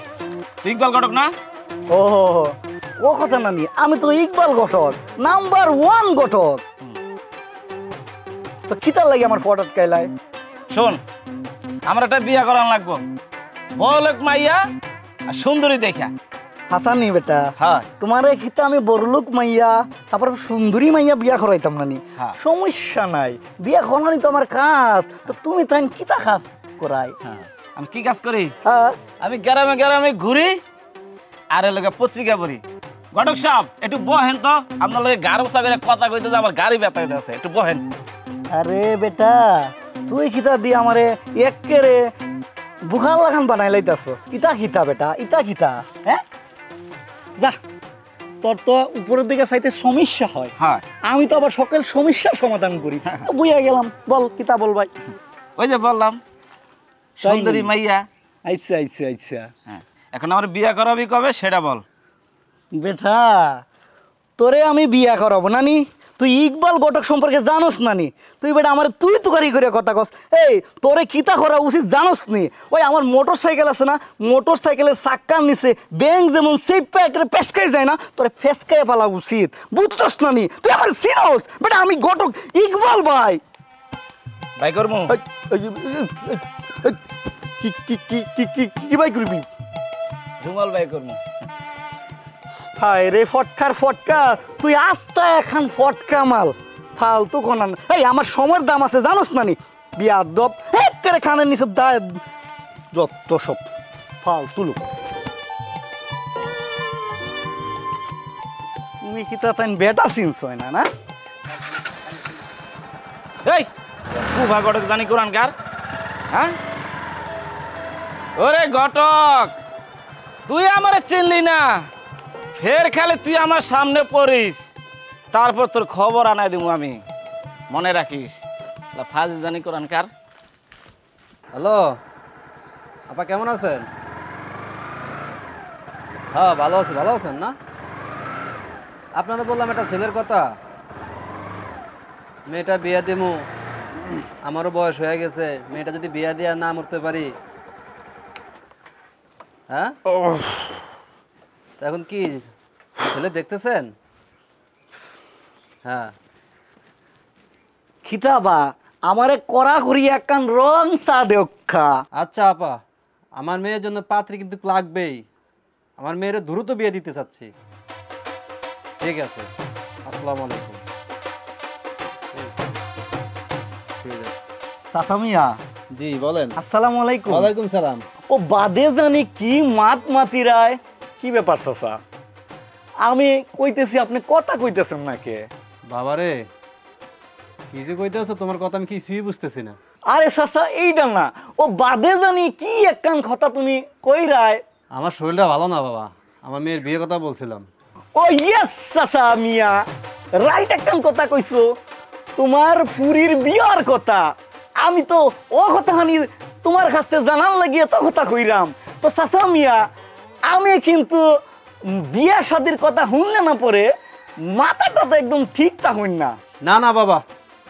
ইকবাল ঘটক না? ও ও কথা না নি, আমি তো ইকবাল ঘটক, নাম্বার 1 ঘটক। তো খিতার লাগে আমার ফটো আটকাইলাই? শোন, আমার একটা বিয়া করান লাগবো, বড়লোক মাইয়া আর সুন্দরী দেখা। হাসানি বেটা, হ্যাঁ তোমার খিতা আমি বড়লোক মাইয়া তারপর সুন্দরী মাইয়া বিয়া করাইতাম নানি, হ্যাঁ। সমস্যা নাই, বিয়া করানি তো আমার কাজ। তো তুমি তাই কিতা কাজ করাই? আমি কি কাজ করি? হ্যাঁ আমি গ্রামে গ্রামে ঘুরি আর এলাকা পত্রিকা পড়ি। ঘটক সাহেব একটু বহেন তো, আপনার লগে গাড়ি সাগরে কথা কইতে যে আমার গাড়ি ব্যথা হইতে আছে, একটু বহেন। আরে বেটা, তুই খিতা দিয়ে আমারে একেরে বুখার লাগান বানাই লাইতাছস। ইতা খিতা বেটা, ইতা খিতা, হ্যাঁ? যা তোর তো উপরের দিকে চাইতে সমস্যা হয়, হ্যাঁ আমি তো আবার সকল সমস্যার সমাধান করি। তো বুঝা গেলাম, বল কিতা বল ভাই। ওই যে বললাম সুন্দরী মাইয়া। আচ্ছা আচ্ছা আচ্ছা, হ্যাঁ এখন আমার বিয়া করাবি কবে সেটা বল। বেটা তোরে আমি বিয়া করাবো নানি, তুই ইকবাল ঘটক সম্পর্কে জানোস নানি? তুই বেটা আমার তুই তুকারি করে কথা কস। এই তোরে কিতা করা উচিত জানোস নি? ওই আমার মোটর সাইকেল আছে না, মোটর সাইকেলের চাক্কার নিচে ব্যাংক যেমন সেই প্যাকের পেসকাই যায় না, তোরে ফেসকাই ফেলা উচিত, বুঝছস নানি? তুই আমার চিনোস বেটা, আমি ঘটক ইকবাল ভাই। ভাই করমু কি ভাই করবি? রুমাল ভাই করমু। হায় রে ফটকার ফটকা, তুই আস্তা এখন ফটকা মাল, ফালতু কোনান। এই আমার সময়ের দাম আছে জানোস নানি? বিয়া দপ একেবারে খানের নিচে দায় যত সব ফালতু লোক। তুমি কি তা তাই বেটা চিনছ না? না এই কুভা ঘটক জানি কোরআন কার? হ্যাঁ ওরে ঘটক, তুই আমারে চিনলি না, ফের খালি তুই আমার সামনে পড়িস, তারপর তোর খবর আনাই দিব আমি, মনে রাখিস। ফাজ জানি কোরআন কার। হ্যালো আপা, কেমন আছেন? হ্যাঁ ভালো আছি। ভালো আছেন না? আপনাদের বললাম একটা ছেলের কথা, মেয়েটা বিয়া দিমু, আমারও বয়স হয়ে গেছে, মেয়েটা যদি বিয়া দিয়া না মরতে পারি, হ্যাঁ এখন কি ছেলে দেখতেছেন? হ্যাঁ খিতাবা আমারে করা করি একখান রং চা দেখা। আচ্ছা আপা, আমার মেয়ের জন্য পাত্রী কিন্তু লাগবেই, আমার মেয়ের দ্রুত বিয়ে দিতে চাচ্ছি। ঠিক আছে, আসসালামু আলাইকুম। ঠিক আছে। সাসামিয়া, জি বলেন। আসসালামু আলাইকুম। ওয়ালাইকুম সালাম। ও বাদে জানি কি মাত মাতিরায়, কি ব্যাপার চাচা? আমি কইতেছি আপনি কথা কইতেছেন না কে? বাবারে কি যে কইতেছো, তোমার কথা আমি কিছুই বুঝতেছি না। আরে চাচা এইটা না, ও বাদে জানি কি একখান কথা তুমি কইরায়। আমার শরীরটা ভালো না বাবা, আমার মেয়ের বিয়ে কথা বলছিলাম। ও ইয়েস চাচা মিয়া, রাইট একখান কথা কইছো, তোমার পুরীর বিয়ার কথা। আমি তো ও কথা হানি তোমার কাছ থেকে জানার লাগিয়ে তো কথা কইরাম। তো চাচা মিয়া, আমি কিন্তু বিয়া শাদির কথা শুনলে না পরে মাথাটা তো একদম ঠিক তা হইন না। না না বাবা,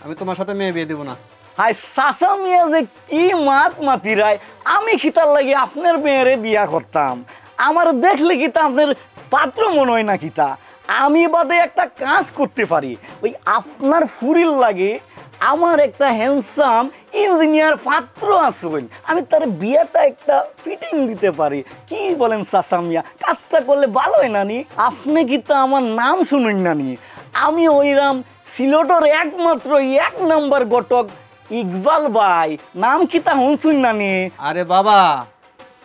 আমি তোমার সাথে মেয়ে বিয়ে দিব না। হাই চাচা মিয়া যে কি মাত মাতিরায়, আমি খিতার লাগি আপনার মেয়েরে বিয়া করতাম, আমার দেখলে কি তা আপনার পাত্র মনে হয় না কিতা? আমি বাদে একটা কাজ করতে পারি, ওই আপনার ফুরিল লাগে আমার একটা হ্যান্ডসাম ইঞ্জিনিয়ার পাত্র আসবেন, আমি তার বিয়েটা একটা ফিটিং দিতে পারি। কি বলেন চাচা মিয়া, কাজটা করলে ভালো হয় নানি? আপনি কি তা আমার নাম শুনুন নানি? আমি ওইরাম সিলেটের একমাত্র 1 নম্বর ঘটক ইকবাল ভাই, নাম কি তা শুনছুন নানি? আরে বাবা,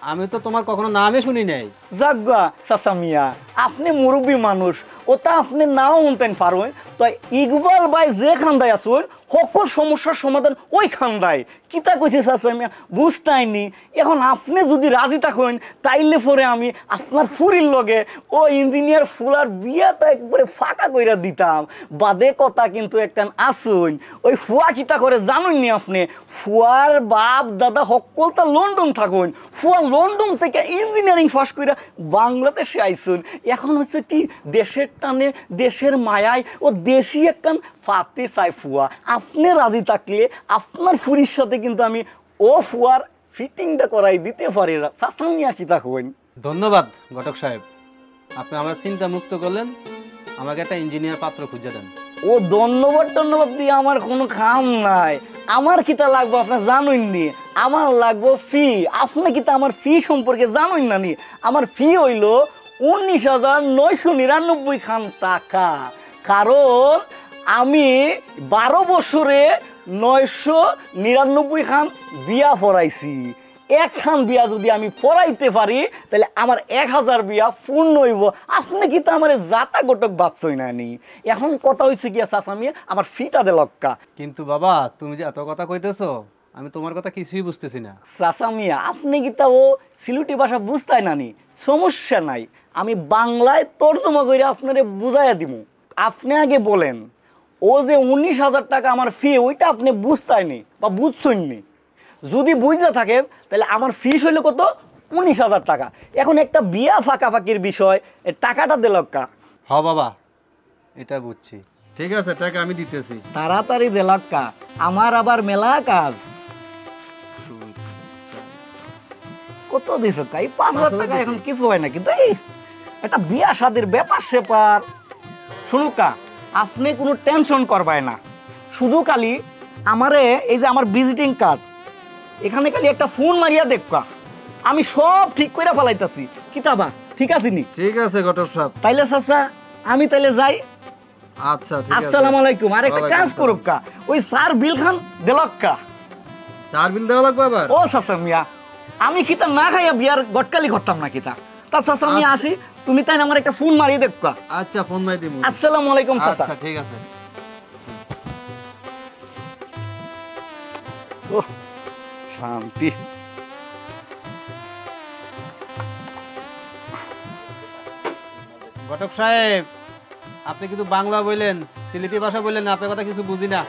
আমি তো তোমার কখনো নামই শুনি নাই। জাগা চাচা মিয়া, আপনি মুরব্বী মানুষ, ওটা আপনি নাও শুনতেন পারবেন। তো ইকবাল ভাই যে খান্দায় আসুন, সকল সমস্যার সমাধান ওই খান্দায়। কিতা কইছে চাচা মিয়া বুঝতাইনি। এখন আপনি যদি রাজি থাকেন তাইলে পরে আমি আপনার ফুরির লগে ও ইঞ্জিনিয়ার ফুলার বিয়াটা একবারে ফাঁকা কইরা দিতাম। বাদে কথা কিন্তু একখান আসুন, ওই ফুয়া কিতা করে জানুননি আপনি? ফুয়ার বাপ দাদা সকলটা লন্ডন থাকুন, ফুয়া লন্ডন থেকে ইঞ্জিনিয়ারিং পাস কইরা বাংলাদেশে আইসুন। এখন হচ্ছে কি দেশের টানে দেশের মায়ায় ও দেশি একখান পাতে চাই ফুয়া। আপনি রাজি থাকলে আপনার ফুরির সাথে কিন্তু আমি ও ফুয়ার ফিটিংটা করাই দিতে পারি। চাচা মিয়া কি থাকবেন? ধন্যবাদ ঘটক সাহেব, আপনি আমার চিন্তা মুক্ত করলেন, আমাকে একটা ইঞ্জিনিয়ার পাত্র খুঁজে দেন। ও ধন্যবাদ টন্যবাদ দিয়ে আমার কোনো কাম নাই। আমার কিতা লাগবো আপনি জানুননি? আমার লাগবো ফি। আপনি কিতা আমার ফি সম্পর্কে জানুন না নি? আমার ফি হইল 19,999 খান টাকা, কারণ আমি 12 বছরে 999 খান বিয়া পড়াইছি। একখান বিয়া যদি আমি পড়াইতে পারি তাহলে আমার 1000 বিয়া পূর্ণ হইব। আপনি কি তো আমার জাতা গোটক ভাবছই না নি? এখন কথা হয়েছে গিয়া চাচা মিয়া, আমার ফিটা দে লক্কা। কিন্তু বাবা, তুমি যে এত কথা কইতেছো, আমি তোমার কথা কিছুই বুঝতেছি না। চাচা মিয়া, আপনি কি তা ও সিলুটি ভাষা বুঝতাই না নি? সমস্যা নাই, আমি বাংলায় তর্জমা করে আপনারে বুঝাইয়া দিব। আপনি আগে বলেন, ও যে 19,000 টাকা আমার ফি, ওইটা আপনি বুঝতাইনি বা বুঝছেননি। যদি বুঝতে থাকে তাহলে আমার ফিস হইলো কত? 19,000 টাকা। এখন একটা বিয়া ফাঁকাফাঁকির বিষয়, এ টাকাটা দিল কা? হ বাবা, এটা বুঝছি। ঠিক আছে, টাকা আমি দিতেছি। তাড়াতাড়ি দিল কা, আমার আবার মেলা কাজ। কত দিছ কা? এই 5,000 টাকা এখন কিছু হয় না, কিন্তু এই একটা বিয়া শাদির ব্যাপার সেপার। শুনুক কা, আপনি কোনো টেনশন করবাই না, শুধু খালি আমারে এই যে আমার ভিজিটিং কার্ড, এখানে খালি একটা ফোন মারিয়া দেখবা, আমি সব ঠিক করে ফেলাইতাছি। কিতাবা ঠিক আছে নি? ঠিক আছে ঘটক সাহেব। তাইলে চাচা আমি তাইলে যাই। আচ্ছা ঠিক আছে। আসসালামু আলাইকুম। আর একটা কাজ করুক কা, ওই স্যার বিল খান দেলক কা। চার বিল দেওয়া লাগবে আবার? ও চাচা মিয়া, আমি কিতা না খাইয়া বিয়ার গটকালি করতাম না কিতা। তা চাচা আমি আসি, তুমি তাই আমার একটা ফোন মারিয়ে দেখবা। আচ্ছা, ফোন মারি দিব। আসসালামু আলাইকুম চাচা। আচ্ছা ঠিক আছে। ও শান্তি। ঘটক সাহেব, আপনি কিন্তু বাংলা বললেন, সিলেটি ভাষা বললেন না, আপনার কথা কিছু বুঝি না।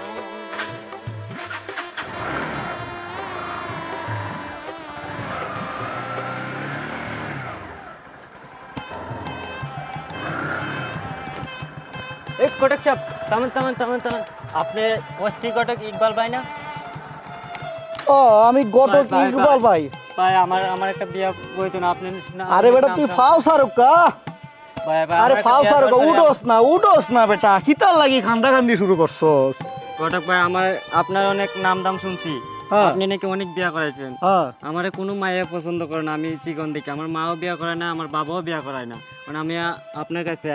এই কটক সাহেব, থামেন। আপনি অস্থি কটক ইকবাল ভাই না? ও আমি ঘটক ইকবাল ভাই। ভাই আমার একটা বিয়া বইতো না আপনি? আরে বেটা তুই ফাও সারুকা। আরে ফাও সারুকা, উঠোস না বেটা, কিতার লাগি খান্দা খান্দি শুরু করছস? কটক ভাই, আপনার অনেক নাম দাম শুনছি, আপনি নাকি অনেক বিয়া করাইছেন। আমার কোনো মায়া পছন্দ করে না, আমি চিকন দেখি, আমার মাও বিয়া করায় না, আমার বাবাও বিয়া করায় না। মানে আমি আপনার কাছে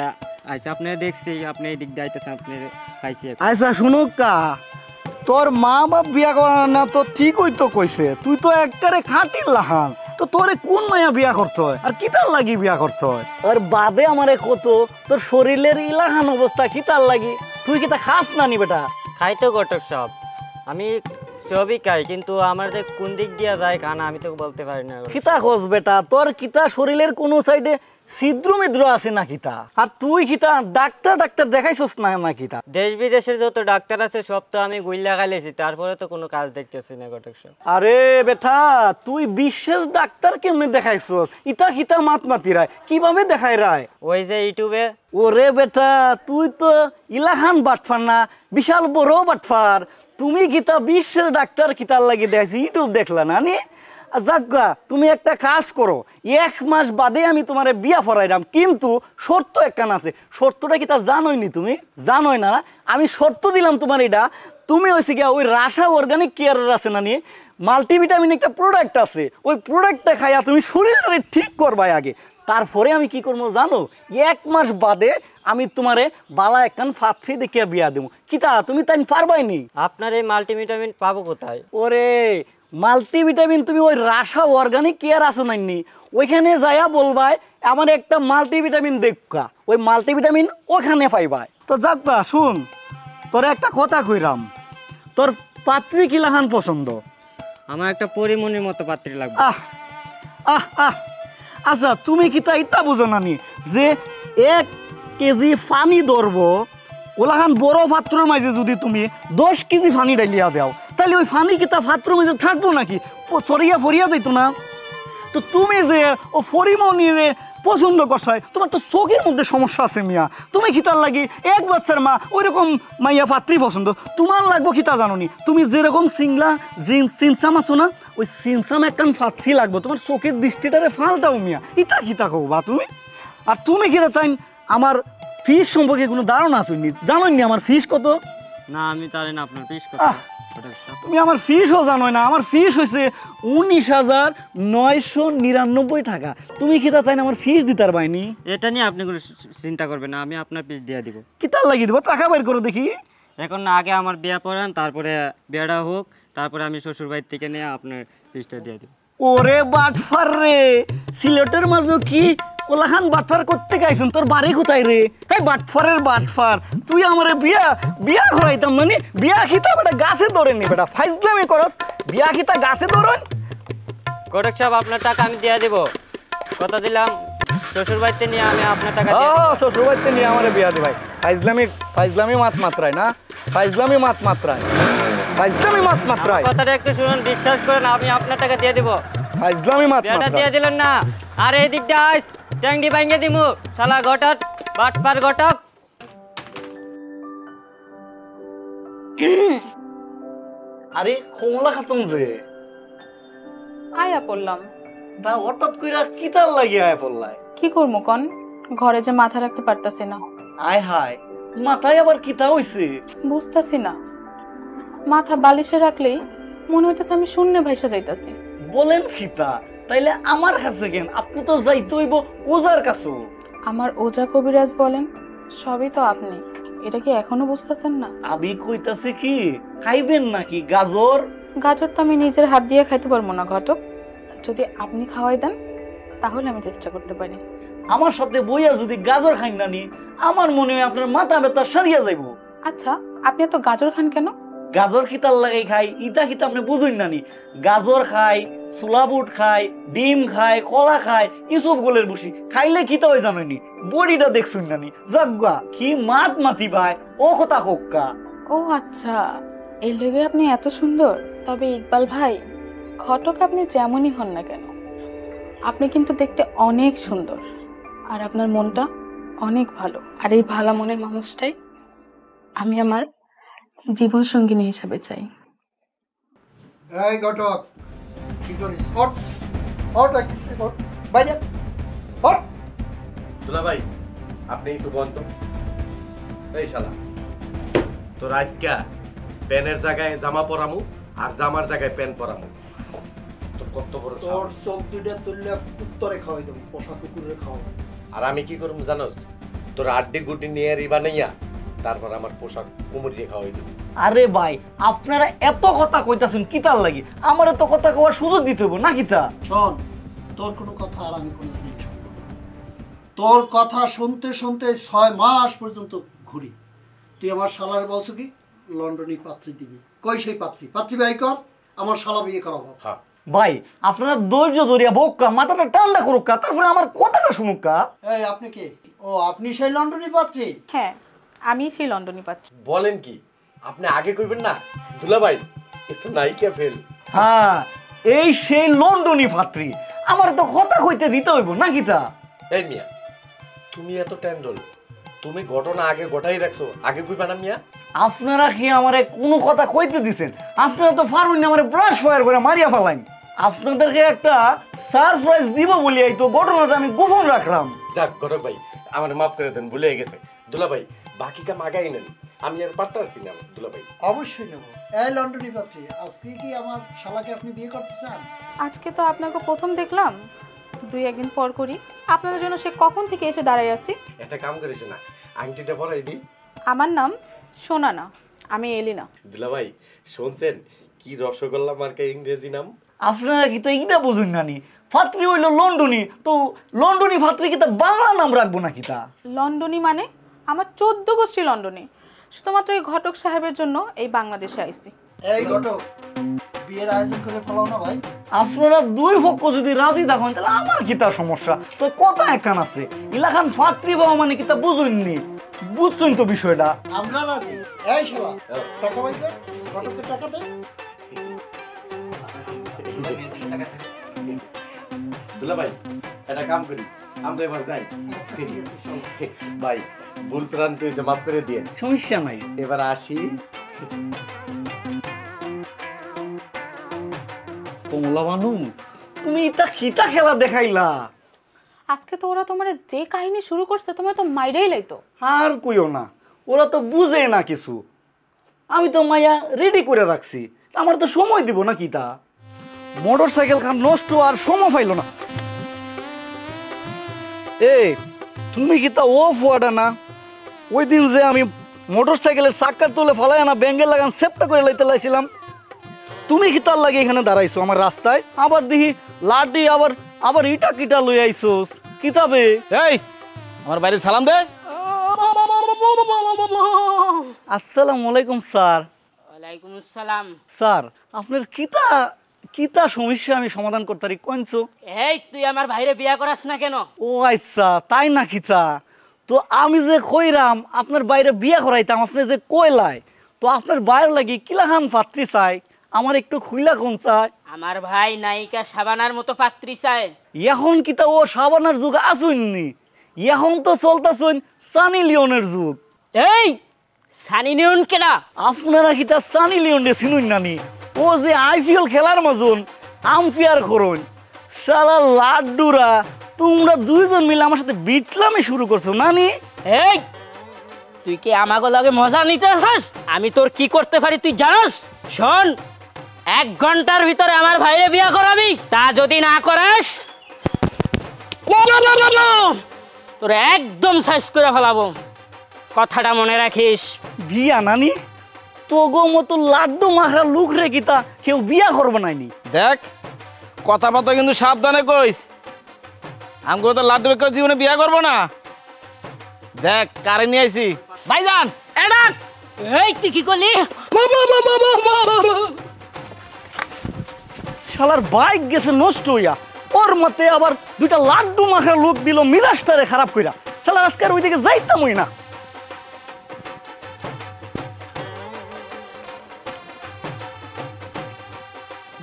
আচ্ছা, আপনি দেখছি আপনি এই দিক দিয়ে আইতেছেন, আপনি পাইছি। আচ্ছা শুনুক কা, তোর মা বাপ বিয়া করার না তো ঠিকই তো কইছে, তুই তো একবারে খাটির লাহান, তো তোরে কোন মায়া বিয়া করতে হয় আর কিতার লাগি বিয়া করতে হয়? আর বাদে আমারে কত তোর শরীরের ইলাহান অবস্থা কিতার লাগি, তুই কিতা খাস না নি বেটা? খাই তো ঘটক সব, আমি সবই খাই, কিন্তু আমার যে কোন দিক দিয়া যায় খানা আমি তো বলতে পারি না। কিতা খোঁজ বেটা, তোর কিতা শরীরের কোনো সাইডে ছিদ্র মিদ্র আছে না কিতা? আর তুই কিতা ডাক্তার দেখাইছস না কিতা? দেশ বিদেশের যত ডাক্তার আছে সব তো আমি গুইলা খাইলেছি, তারপরে তো কোনো কাজ দেখতেছি না ঘটক সব। আরে বেটা, তুই বিশ্বের ডাক্তার কেমনে দেখাইছস? ইতা কিতা মাতমাতিরায় কিভাবে দেখাই রায়? ওই যে ইউটিউবে। ওরে বেটা, তুই তো ইলাহান বাটফার না, বিশাল বড় বাটফার। তুমি কিতা বিশ্বের ডাক্তার কিতার লাগি দেখাইছি, ইউটিউব দেখলা না নি? যাজ্ঞা, তুমি একটা কাজ করো, 1 মাস বাদে আমি তোমারে বিয়া ফরাইলাম, কিন্তু শর্ত একখান আছে। শর্তটা কি তা জানোই নি? তুমি জানোই না? আমি শর্ত দিলাম তোমার, এটা তুমি হয়েছে গিয়া ওই রাসা অর্গানিক কেয়ারের আছে না নি, মাল্টিভিটামিন একটা প্রোডাক্ট আছে, ওই প্রোডাক্টটা খাইয়া তুমি শরীরটারে ঠিক করবাই আগে, তারপরে আমি কি করবো জানো? 1 মাস বাদে আমি তোমারে বালা একখান ফাত্রি দেখিয়া বিয়া দেবো। কিতা তুমি তাই পারবাই নি? আপনার এই মাল্টিভিটামিন পাবো কোথায়? ওরে মাল্টিভিটামিন তুমি ওই রাসা অর্গানিক কেয়ার আসো নাইনি, ওইখানে যাইয়া বলবাই আমার একটা মাল্টিভিটামিন দেখা, ওই মাল্টিভিটামিন ওখানে পাইবাই। তো যাক শুন, তোর একটা কথা কইরাম, তোর পাত্রী কিলাহান পছন্দ? আমার একটা পরিমণির মতো পাত্রী লাগবে। আহ আহ আহ আচ্ছা, তুমি কি তা এটা বুঝো নানি যে 1 কেজি পানি ধরবো, ওলাখান বড় পাত্রের মাঝে যদি তুমি 10 কেজি পানি ডালিয়া দাও, তাহলে ওই পানি কি তা পাত্রের মাঝে থাকবো নাকি? চরিয়া ফরিয়া যাইতো না? তো তুমি যে ও পরিমণিরে পছন্দ করছো, তোমার তো চোখের মধ্যে সমস্যা আছে মিয়া। তুমি খিতার লাগি 1 বাচ্চার মা ওইরকম মাইয়া পাত্রী পছন্দ, তোমার লাগবো খিতা জানো নি? তুমি যেরকম সিংলা সিনসাম আছো না, ওই সিনসাম একখান পাত্রী লাগবো, তোমার চোখের দৃষ্টিটারে ফালটাও মিয়া। ইতা খিতা কও বা তুমি? আর তুমি কিনা তাই আমার ফিস সম্পর্কে কোনো ধারণা আসেনি, জানোই নি আমার ফিস কত? না আমি জানি না আপনার ফিস কত। তুমি আমার ফিসও জানোই না, আমার ফিস হয়েছে 19,999 টাকা। তুমি কি তাই আমার ফিস দিতে পারবাইনি? এটা নিয়ে আপনি কোনো চিন্তা করবেন না, আমি আপনার ফিস দিয়ে দিব। কি তার লাগিয়ে দিব? টাকা বের করে দেখি। এখন না, আগে আমার বিয়া পড়ান, তারপরে বিয়াটা হোক, তারপরে আমি শ্বশুর বাড়ি থেকে নিয়ে আপনার ফিসটা দিয়ে দিব। ওরে বাটফার রে, সিলেটের মাঝে কি ওলাখান বাটফার করতে গাইছেন? তোর বাড়ি কোথায় রে? এই বাটফারের বাটফার, তুই আমার বিয়া করাইতাম মানে? বিয়া খিতা বেটা গাছে ধরেন নি বেটা, ফাইজলামি করস। বিয়া খিতা গাছে ধরেন? ঘটক সাহেব আপনার টাকা আমি দিয়ে দেবো। কথা দিলাম শ্বশুর বাড়িতে নিয়ে আমি আপনার টাকা দিয়ে দেব। শ্বশুর বাড়িতে নিয়ে আমার বিয়া দি ভাই ফাইজলামি মাত মাত্রায় না ফাইজলামি মাত মাত্রায় আমার কথাটা একটু শুনুন, বিশ্বাস করেন আমি আপনার টাকা দিয়ে দিব। ফাইজলামি মাত বিয়াটা দিয়ে দিলেন না, আর এই দিকটা আইস ট্যাংডি ভাঙিয়ে দিমু, শালা ঘটক বাটপার ঘটক। আরে কমলা খাতুন যে আয়া পড়লাম। তা হঠাৎ কইরা কিতার লাগি আয় পড়লাই? কি করবো কন, ঘরে যে মাথা রাখতে পারতাছি না। আয় হায়, মাথায় আবার কিতা হইছে? বুঝতাছি না, মাথা বালিশে রাখলেই মনে হইতেছে আমি শূন্য ভাইসা যাইতাছি। বলেন কিতা? তাইলে আমার কাছে কেন? আপনি তো যাইতে হইব ওজার কাছে। আমার ওজা কবিরাজ বলেন সবই তো আপনি, এটা কি এখনো বুঝতেছেন না? আমি কইতাছি কি, খাইবেন নাকি গাজর? গাজর তো আমি নিজের হাত দিয়ে খাইতে পারবো না ঘটক, যদি আপনি খাওয়াই দেন তাহলে আমি চেষ্টা করতে পারি। আমার সাথে বইয়া যদি গাজর খাই না নি, আমার মনে হয় আপনার মাথা ব্যথা সারিয়া যাইব। আচ্ছা, আপনি এত গাজর খান কেন? গাজর কিতার লাগাই খাই ইটা কিতা আপনি বুঝুন নানি? গাজর খাই, ছোলা বুট খাই, ডিম খাই, কলা খাই, ইসব গোলের বসি খাইলে কিতা হয় জানেনি? বডিটা দেখছুন নানি? জাগা কি মাত মাতি ভাই, ও কথা কোক্কা। ও আচ্ছা, এই লেগে আপনি এত সুন্দর। তবে ইকবাল ভাই, ঘটক আপনি যেমনই হন না কেন, আপনি কিন্তু দেখতে অনেক সুন্দর, আর আপনার মনটা অনেক ভালো। আর এই ভালো মনের মানুষটাই আমি আমার জীবন সঙ্গিনী হিসাবে চাই। এই ঘটক, কি করিস? ওঠ ওঠ ওঠ বাইরে ওঠ। দুলা ভাই, আপনি একটু বন্ধ। এই শালা, তোর আজকা প্যানের জায়গায় জামা পরামু আর জামার জায়গায় প্যান্ট পরামু। তোর কত বড় সাহস! তোর চোখ দুইটা তুললে উত্তরে খাওয়াই দেবো, পোষা কুকুরে খাও। আর আমি কি করব জানোস? তোর আড্ডি গুটি নিয়ে রিবা নাইয়া তারপর আমার পোশাক কুমুরিয়ে খাওয়াই দেব। আরে ভাই, আপনারা এত কথা কইতাছেন কিতার লাগি? আমার এত কথা কওয়ার সুযোগ দিতে হইব না কিতা? শোন, তোর কোনো কথা আর আমি কোনোদিন শুনবো না। তোর কথা শুনতে শুনতে 6 মাস পর্যন্ত ঘুরি। তুই আমার শালারে বলছো কি লন্ডনী পাত্রী দিবি? কই সেই পাত্রী? পাত্রী বাই কর, আমার শালা বিয়ে করাবো। হ্যাঁ ভাই, আপনারা ধৈর্য ধরিয়া বক্কা মাথাটা ঠান্ডা করুক, তারপরে আমার কথাটা শুনুক। এই আপনি কে? ও আপনি সেই লন্ডনী পাত্রী? হ্যাঁ, আমি সেই লন্ডনী পাত্রী। বলেন কি? আপনি আগে কইবেন না? দুলা ভাই, এ তো নায়িকা ফেল। হ্যাঁ, এই সেই লন্ডনী পাত্রী। আমার তো কথা কইতে দিতে হইব না কিতা? এই মিয়া, তুমি এত ট্যান্ডল, তুমি ঘটনা আগে গোটাই রাখছো, আগে কইবা না মিয়া? আপনারা কি আমারে কোনো কথা কইতে দিছেন? আপনারা তো ফারুন আমারে ব্রাশ ফায়ার করে মারিয়া ফেলাইন। আপনাদেরকে একটা সারপ্রাইজ দিব বলি এই তো ঘটনাটা আমি গোপন রাখলাম। যাক ঘটক ভাই, আমার মাফ করে দেন, ভুলে গেছে। দুলা ভাই, বাকি কাম আগাই নেন, আমি আর পারতাছি না। দুলা ভাই অবশ্যই নেব। এই লন্ডনী পাত্রী, আজকে কি আমার শালাকে আপনি বিয়ে করতে চান? আজকে তো আপনাকে প্রথম দেখলাম, 2-1 দিন পর করি। আপনাদের জন্য সে কখন থেকে এসে দাঁড়াই আছি। এটা কাম করিস না, আংটিটা পরাই দি। আমার নাম সোনা না, আমি এলিনা। দুলা ভাই শুনছেন কি রসগোল্লা মার্কা ইংরেজি নাম? আপনারা কি তো এইটা বুঝুন নানি? ফাত্রী হইল লন্ডনী, তো লন্ডনী ফাত্রী কি তা বাংলা নাম রাখবো নাকি? তা লন্ডনী মানে আমার 14 গোষ্ঠী লন্ডনে, শুধুমাত্র এই ঘটক সাহেবের জন্য এই বাংলাদেশে আইছি। এই ঘটক, বিয়ের আয়োজন করে ফেলাও না ভাই। আপনারা দুই পক্ষ যদি রাজি থাকেন তাহলে আমার কি তার সমস্যা? তো কথা একখান আছে, ইলাখান ফাত্রী বাবা মানে কি তা বুঝুননি? বুঝছেন তো বিষয়টা? আমরা রাজি। এই শালা, টাকা পাই কর, ঘটককে টাকা দে। দুলা ভাই, এটা কাম করি, আমরা এবার যাই। ভাই, ভুল প্রান্ত হয়েছে, মাফ করে দিয়ে। সমস্যা নাই, এবার আসি। কমলা বানু, তুমি এটা কিতা খেলা দেখাইলা? আজকে তো ওরা তোমার যে কাহিনী শুরু করছে, তোমার তো মাইরাই লাইতো। আর কইও না, ওরা তো বুঝে না কিছু। আমি তো মাইয়া রেডি করে রাখছি, আমার তো সময় দিব না কিতা? মোটর সাইকেল খান নষ্ট আর সময় পাইল না। এই তুমি কিতা ও ফুয়াটা না? ওই দিন যে আমি মোটর সাইকেলের চাক্কার তুলে ফালাই না ব্যাঙ্গের লাগান সেপটা করে লাইতে লাইছিলাম, তুমি কি তার লাগে এখানে দাঁড়াইছো আমার রাস্তায়? আবার দেখি লাঠি আবার আবার ইটা কিটা লই আইছো কিতাবে। এই আমার বাইরে সালাম দে। আসসালামু আলাইকুম স্যার। ওয়ালাইকুম আসসালাম। স্যার, আপনার কিতা কিতা সমস্যা আমি সমাধান করতে পারি কইছো? এই তুই আমার ভাইরে বিয়া করাস না কেন? ও আচ্ছা তাই না কিতা? তো আমি যে কইরাম আপনার বাইরে বিয়া করাইতাম, আপনি যে কইলাই, তো আপনার বাইরে লাগি কিলাহান পাত্রী চাই, আমার একটু খুইলা কোন চাই? আমার ভাই নায়িকা শাবানার মতো পাত্রী চায়। এখন কিতা ও শাবানার যুগ আসুননি, এখন তো চলতেছেন সানি লিওনের যুগ। এই সানি লিওন কেডা? আপনারা কিতা সানি লিওন রে চিনুন নানি? ও যে আইপিএল খেলার মতন আম্পায়ার করুন, সারা লাড্ডুরা তোমরা দুইজন মিলে আমার সাথে বিটলামে শুরু করছো নানি। এই তুই কি আমাগো লগে মজা নিতে চাস? আমি তোর কি করতে পারি তুই জানোস? শোন, 1 ঘন্টার ভিতরে আমার ভাইরে বিয়া করাবি, তা যদি না করাস তোর একদম সাইজ করে ফেলাবো, কথাটা মনে রাখিস। বিয়া নানি? তোগো মতো লাড্ডু মাখরা লুক রে কিতা কেউ বিয়া করবো নাইনি। দেখ কথাবার্তা কিন্তু সাবধানে কইস, আমগো তো লাড্ডু কেউ জীবনে বিয়া করবো না। দেখ কারে নিয়ে আইছি ভাইজান, এডাক। এই তুই কি করলি? শালার বাইক গেছে নষ্ট হইয়া, ওর মতে আবার দুইটা লাড্ডু মাখা লোক দিল মিজাজটারে খারাপ কইরা। শালার আজকে আর ওইদিকে যাইতামই না।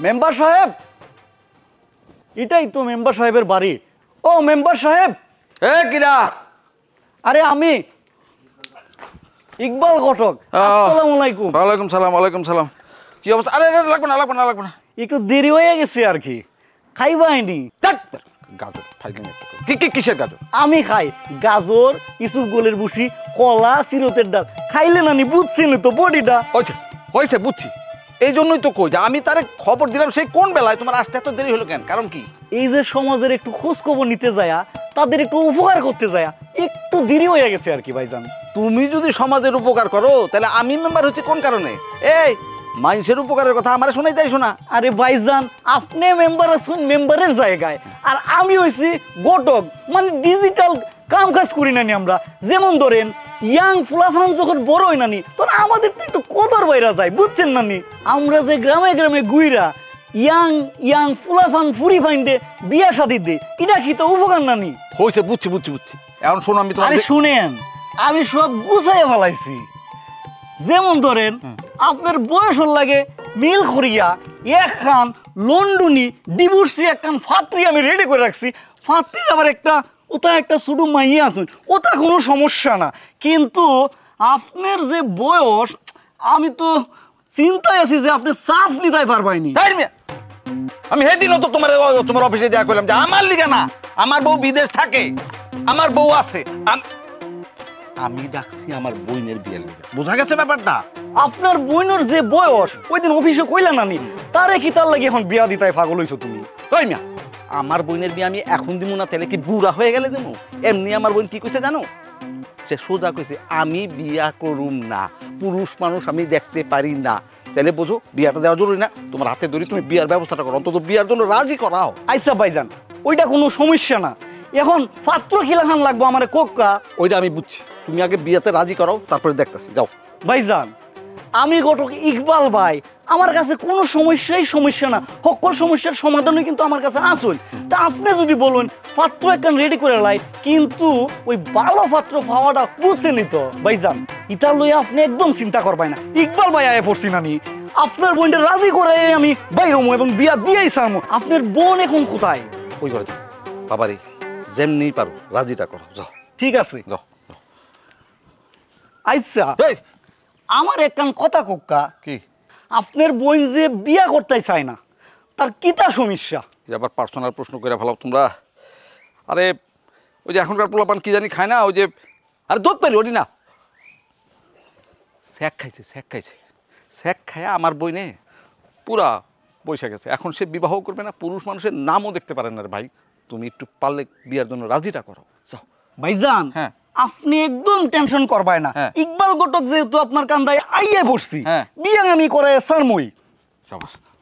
মেম্বার সাহেব, এটাই তো মেম্বার সাহেবের বাড়ি। ও মেম্বার সাহেব। এ কিরা? আরে আমি ইকবাল ঘটক। আসসালামু আলাইকুম। ওয়ালাইকুম সালাম। ওয়ালাইকুম সালাম। কি অবস্থা? আরে লাগবে না লাগবে না লাগবে না, একটু দেরি হয়ে গেছে আর কি। খাইবাইনি? গাজর ফাইলিং। কিসের গাজর? আমি খাই গাজর, ইসুফ গোলের বুসি, কলা, সিরতের ডাল। খাইলে নানি বুঝছেন তো বডিটা। হয়েছে হয়েছে বুঝছি, এই জন্যই তো কই যে আমি তারে খবর দিলাম সেই কোন বেলায়, তোমার আসতে এত দেরি হলো কেন? কারণ কি? এই যে সমাজের একটু খোঁজ খবর নিতে যায়া, তাদের একটু উপকার করতে যায়া একটু দেরি হয়ে গেছে আর কি ভাইজান। তুমি যদি সমাজের উপকার করো তাহলে আমি মেম্বার হচ্ছি কোন কারণে? এই মানুষের উপকারের কথা আমার শোনাই যাই শোনা। আরে ভাইজান, আপনি মেম্বার আছেন মেম্বারের জায়গায়, আর আমি হইছি ঘটক, মানে ডিজিটাল কাম কাজ করি নানি আমরা। যেমন ধরেন ইয়াং ফুলাফান যখন বড় হয় নানি, তখন আমাদের তো একটু কদর বাইরা যায়, বুঝছেন নানি? আমরা যে গ্রামে গ্রামে গুইরা ইয়াং ইয়াং ফুলাফান ফুরি ফাইন্ডে বিয়া শাদি দে, এটা কি তো উপকার নানি? হয়েছে বুঝছি বুঝছি বুঝছি। এখন শোনো আমি তোমার। শুনেন, আমি সব বুঝাই ফেলাইছি। যেমন ধরেন আপনার বয়সের লাগে মিল করিয়া একখান লন্ডনি ডিভোর্সি একখান ফাত্রি আমি রেডি করে রাখছি। ফাত্রির আবার ওটা একটা ছোট মাইয়া আসুন, ওটা কোনো সমস্যা না। কিন্তু আপনার যে বয়স, আমি তো চিন্তায় আছি যে আপনি সাফ নিতে পারবাইনি। আমি সেদিনও তো তোমার অফিসে যা করলাম যে আমার লিগা না, আমার বউ বিদেশ থাকে, আমার বউ আছে, আমি ডাকছি আমার বোনের বিয়ের লিগা। বোঝা গেছে ব্যাপারটা? আপনার বোনের যে বয়স, ওই দিন অফিসে কইলা নানি, তারে কি তার লাগে এখন বিয়া দিতাই পাগল হইছো তুমি? কই মিয়া, আমার বোনের বিয়ে আমি এখন দিব না, তাহলে কি বুড়া হয়ে গেলে দেবো? এমনি আমার বোন কি কইছে জানো? সে সোজা কইছে আমি বিয়া করুম না, পুরুষ মানুষ আমি দেখতে পারি না। তাহলে বোঝো বিয়াটা দেওয়া জরুরি না? তোমার হাতে ধরি তুমি বিয়ার ব্যবস্থাটা করো, অন্তত বিয়ার জন্য রাজি করাও। আইসা ভাইজান, ওইটা কোনো সমস্যা না। এখন পাত্র খিলাখান লাগবো আমার কোক্কা। ওইটা আমি বুঝছি, তুমি আগে বিয়াতে রাজি করাও, তারপরে দেখতেছি। যাও ভাইজান, আমি ঘটক ইকবাল ভাই, আমার কাছে কোনো সমস্যা না, সকল সমস্যার সমাধানই কিন্তু আমার কাছে আসুন। তা আপনি যদি বলুন পাত্র একখান রেডি করে লাই, কিন্তু ওই ভালো পাত্র পাওয়াটা বুঝছেনই তো ভাইজান, এটা লইয়া আপনি একদম চিন্তা করবাই না। ইকবাল ভাই আয় পড়ছি নানি, আপনার বোনটা রাজি করে আমি বাইরমু এবং বিয়া দিয়েই সারমু। আপনার বোন এখন কোথায়? ওই ঘরে যাও বাবারি, যেমনি পারো রাজিটা করো, যাও। ঠিক আছে, যাও। আচ্ছা আমার একখান কথা কোক্কা, কি? আপনার বোন যে বিয়া করতে চায় না, তার কিতা সমস্যা? আবার পার্সোনাল প্রশ্ন করে ফেলাও তোমরা। আরে ওই যে এখনকার পোলাপান কি জানি খায় না, ওই যে আরে দুধ তৈরি ওটি না, স্যাক খাইছে স্যাক খায় আমার বইনে পুরা পয়সা গেছে। এখন সে বিবাহ করবে না, পুরুষ মানুষের নামও দেখতে পারেন না রে ভাই। তুমি একটু পারলে বিয়ার জন্য রাজিটা করো, যাও। ভাইজান আপনি একদম টেনশন করবাই না, ইকবাল ঘটক যেহেতু আপনার কান্দায় আইয়ে বসছি, বিয়া আমি করে সারমই।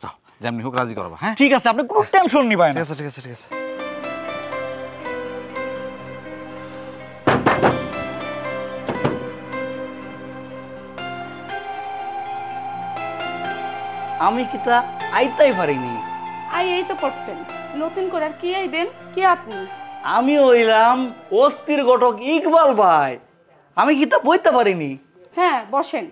যাও যেমনি হোক রাজি করবা। হ্যাঁ ঠিক আছে, আপনি কোনো টেনশন নিবাই না। ঠিক আছে। আমি কিতা আইতাই পারিনি, এই তো পড়ছেন, নতুন করে আর কি আইবেন? কি আপনি? আমি হইলাম অস্থির ঘটক ইকবাল ভাই। আমি কিতাব বইতে পারিনি। হ্যাঁ বসেন।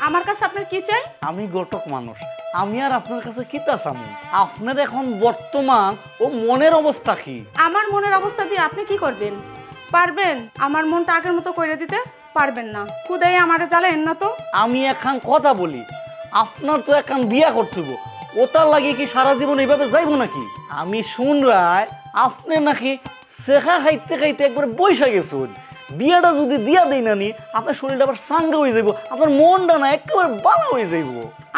আমার কাছে আপনার কি চাই? আমি ঘটক মানুষ, আমি আর আপনার কাছে কিতা চামু? আপনার এখন বর্তমান ও মনের অবস্থা কি? আমার মনের অবস্থা দিয়ে আপনি কি করবেন? পারবেন আমার মনটা আগের মতো করে দিতে? পারবেন না। খুদাই আমার জ্বালেন না তো। আমি এখন কথা বলি, আপনার তো এখন বিয়া করতে হইব, ওটার লাগে কি সারা জীবন এইভাবে যাইব নাকি? আমি শুন রায় আপনি নাকি শেখা খাইতে খাইতে একবার বৈশা গেছুন। বিয়াটা যদি দিয়া দেই না নি, আপনার শরীরটা আবার সাঙ্গা হয়ে যাইব, আপনার মনটা না একেবারে বালা হয়ে যাইব।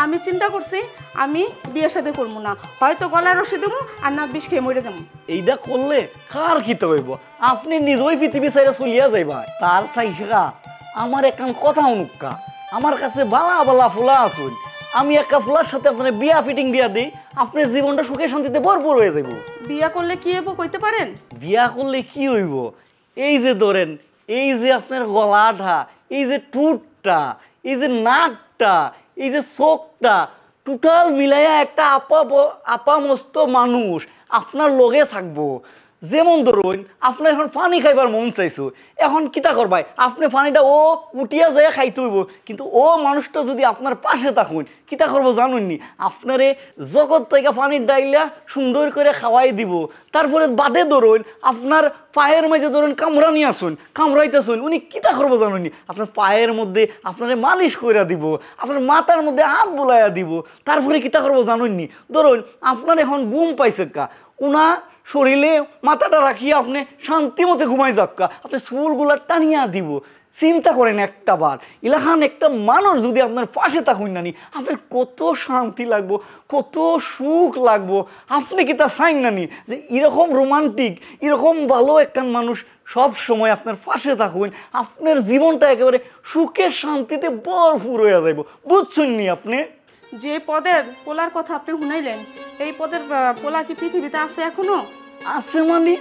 আমি চিন্তা করছি আমি বিয়ের সাথে করবো না, হয়তো গলায় রশি দেবো আর না বিষ খেয়ে মরে যাবো। এইটা করলে কার খিতে হইব? আপনি নিজেই পৃথিবী চাইরা চলিয়া যাইবা। তার থাইকা আমার একখান কথা অনুকা, আমার কাছে বালা বালা ফুলা আসুন, আমি একটা ফুলার সাথে আপনার বিয়া ফিটিং দিয়া দিই, আপনার জীবনটা সুখে শান্তিতে ভরপুর হয়ে যাইব। বিয়া করলে কি হইব কইতে পারেন? বিয়া করলে কি হইব? এই যে ধরেন, এই যে আপনার গলাটা, এই যে টুটটা, এই যে নাকটা, এই যে চোখটা, টোটাল মিলাইয়া একটা আপা মস্ত মানুষ আপনার লগে থাকবো। যেমন ধরুন আপনার এখন পানি খাইবার মন চাইছো, এখন কিতা করবাই? আপনি পানিটা ও উঠিয়া যায় খাইতে হইব, কিন্তু ও মানুষটা যদি আপনার পাশে থাকুন কিতা করবো জানুননি? আপনারে জগৎ থেকে পানির ডাইলা সুন্দর করে খাওয়াই দিব। তারপরে বাদে ধরুন আপনার পায়ের মাঝে ধরুন কামড়া নিয়ে আসুন, কামড়াইতেছুন, উনি কিতা করবো জানুননি? আপনার পায়ের মধ্যে আপনারে মালিশ করে দিব, আপনার মাথার মধ্যে হাত বুলাইয়া দিব। তারপরে কিতা করবো জানুননি? ধরুন আপনার এখন ঘুম পাইছে কা, উনা শরীরে মাথাটা রাখিয়া আপনি শান্তি মতো ঘুমাই যাক্কা, আপনি চুলগুলা টানিয়া দিব। চিন্তা করেন একটা বার, ইলাহান একটা মানুষ যদি আপনার পাশে থাকুন নানি, আপনার কত শান্তি লাগবো, কত সুখ লাগবো। আপনি কি তা চাইন নানি যে এরকম রোমান্টিক, এরকম ভালো একটা মানুষ সব সময় আপনার পাশে থাকুন, আপনার জীবনটা একেবারে সুখের শান্তিতে ভরপুর হয়ে যাইব। বুঝছেন নি আপনি? যে পদের পোলার কথা আপনি শুনাইলেন, এই পদের পোলা কি পৃথিবীতে আছে এখনো? আছে মানে